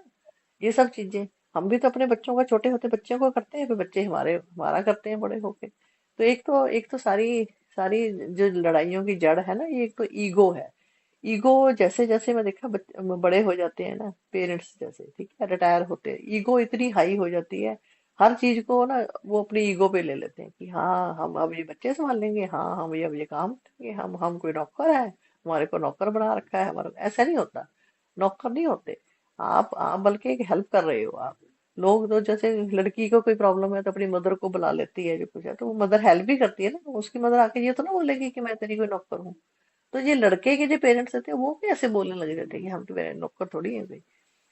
ये सब चीजें। हम भी तो अपने बच्चों का, छोटे होते बच्चों को करते हैं, फिर बच्चे हमारा करते हैं बड़े होके। तो एक तो सारी सारी जो लड़ाइयों की जड़ है ना, ये एक तो ईगो है। ईगो, जैसे जैसे मैं देखा बड़े हो जाते हैं ना पेरेंट्स, जैसे ठीक है रिटायर होते हैं, ईगो इतनी हाई हो जाती है, हर चीज को ना वो अपनी ईगो पे ले लेते हैं, कि हाँ हम अब ये बच्चे संभाल लेंगे, हाँ हम ये अब ये काम करेंगे, हम कोई नौकर है, हमारे को नौकर बना रखा है हमारा। ऐसा नहीं होता, नौकर नहीं होते। आप बल्कि एक हेल्प कर रहे हो आप। लोग तो जैसे लड़की को कोई प्रॉब्लम है तो अपनी मदर को बुला लेती है, जो कुछ है, तो वो मदर हेल्प भी करती है ना, उसकी मदर आके ये तो ना बोलेगी कि मैं तेरी कोई नौकर हूँ। तो ये लड़के के जो पेरेंट्स थे वो भी ऐसे बोलने लगे थे कि हम तो मेरे नौकर थोड़ी है भाई,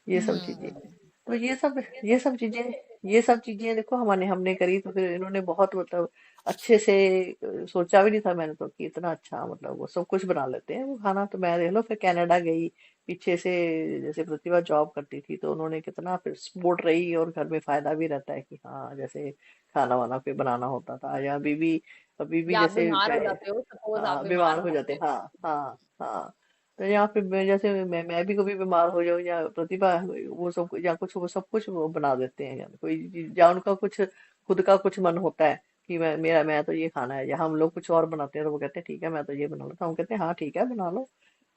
ये सब चीजें। हम्म। तो ये सब चीजें देखो हमने हमने करी, तो फिर इन्होंने बहुत मतलब अच्छे से सोचा भी नहीं था मैंने तो कि इतना अच्छा मतलब वो सब कुछ बना लेते हैं वो खाना। तो मैं देख लो फिर कनाडा गई पीछे से, जैसे प्रतिभा जॉब करती थी तो उन्होंने कितना फिर सपोर्ट रही, और घर में फायदा भी रहता है कि हाँ जैसे खाना वाना फिर बनाना होता था, या अभी भी या आप जैसे बीमार हो जाते हो, सपोज आप हाँ बीमार बीमार हो हो जाते जाते हैं, हो। हाँ हाँ हाँ। तो यहाँ पे जैसे मैं भी कभी बीमार हो जाऊँ या प्रतिभा, वो सब या कुछ वो सब कुछ वो बना देते हैं, या कोई या उनका कुछ खुद का कुछ मन होता है कि मैं तो ये खाना है, या हम लोग कुछ और बनाते हैं तो वो कहते हैं ठीक है मैं तो ये बना लेता हूँ, हम कहते हैं हाँ ठीक है बना लो।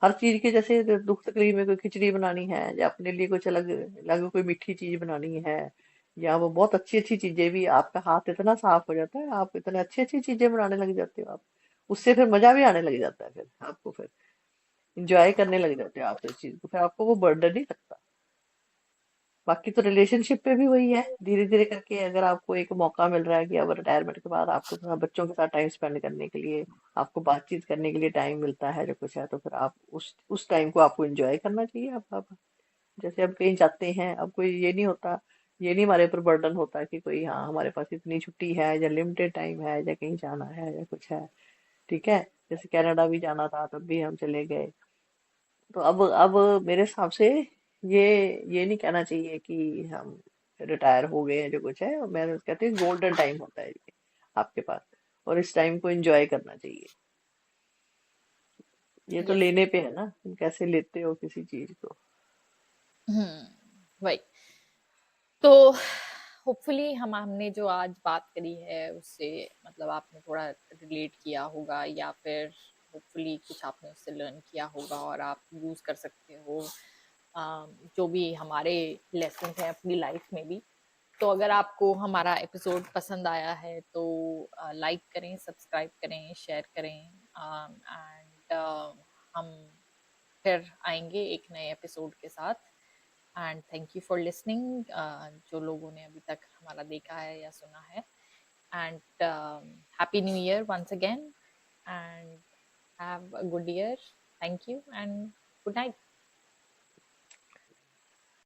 हर चीज के जैसे दुख तकलीफ में कोई खिचड़ी बनानी है, या अपने लिए कुछ अलग अलग कोई मीठी चीज बनानी है, या वो बहुत अच्छी अच्छी चीजें भी, आपका हाथ इतना साफ हो जाता है, आप इतने अच्छी अच्छी चीजें बनाने लग जाते हो आप। उससे फिर मजा भी आने लग जाता है, फिर आपको फिर इंजॉय करने लग जाते हो आप इस चीज को, फिर आपको वो बर्डन नहीं लगता। बाकी तो रिलेशनशिप पे भी वही है, धीरे धीरे करके अगर आपको एक मौका मिल रहा है कि अब रिटायरमेंट के बाद आपको थोड़ा बच्चों के साथ टाइम स्पेंड करने के लिए, आपको बातचीत करने के लिए टाइम मिलता है जो कुछ है, तो फिर आप उस टाइम को आपको एंजॉय करना चाहिए। आप जैसे हम कहीं जाते हैं, अब कोई ये नहीं होता, ये नहीं हमारे ऊपर बर्डन होता कि कोई हाँ हमारे पास इतनी छुट्टी है या लिमिटेड टाइम है या कहीं जाना है या कुछ है। ठीक है, जैसे कनाडा भी जाना था तब भी हम चले गए। तो अब मेरे हिसाब से ये ये नहीं कहना चाहिए कि हम रिटायर हो गए हैं जो कुछ है, मैं कहती हूँ गोल्डन टाइम होता है ये आपके पास, और इस टाइम को एंजॉय करना चाहिए। ये तो यस। लेने पे है ना, तुम कैसे लेते हो किसी चीज को। वही। तो होपफुली हमने जो आज बात करी है उससे मतलब आपने थोड़ा रिलेट किया होगा, या फिर होपफुली कुछ आपने उससे लर्न किया होगा और आप यूज कर सकते हो जो भी हमारे लेसन हैं अपनी लाइफ में भी। तो अगर आपको हमारा एपिसोड पसंद आया है तो लाइक करें, सब्सक्राइब करें, शेयर करें, एंड हम फिर आएंगे एक नए एपिसोड के साथ। And thank you for listening, जो लोगों ने अभी तक हमारा देखा है या सुना है। And happy new year once again, and have a good year. Thank you and good night.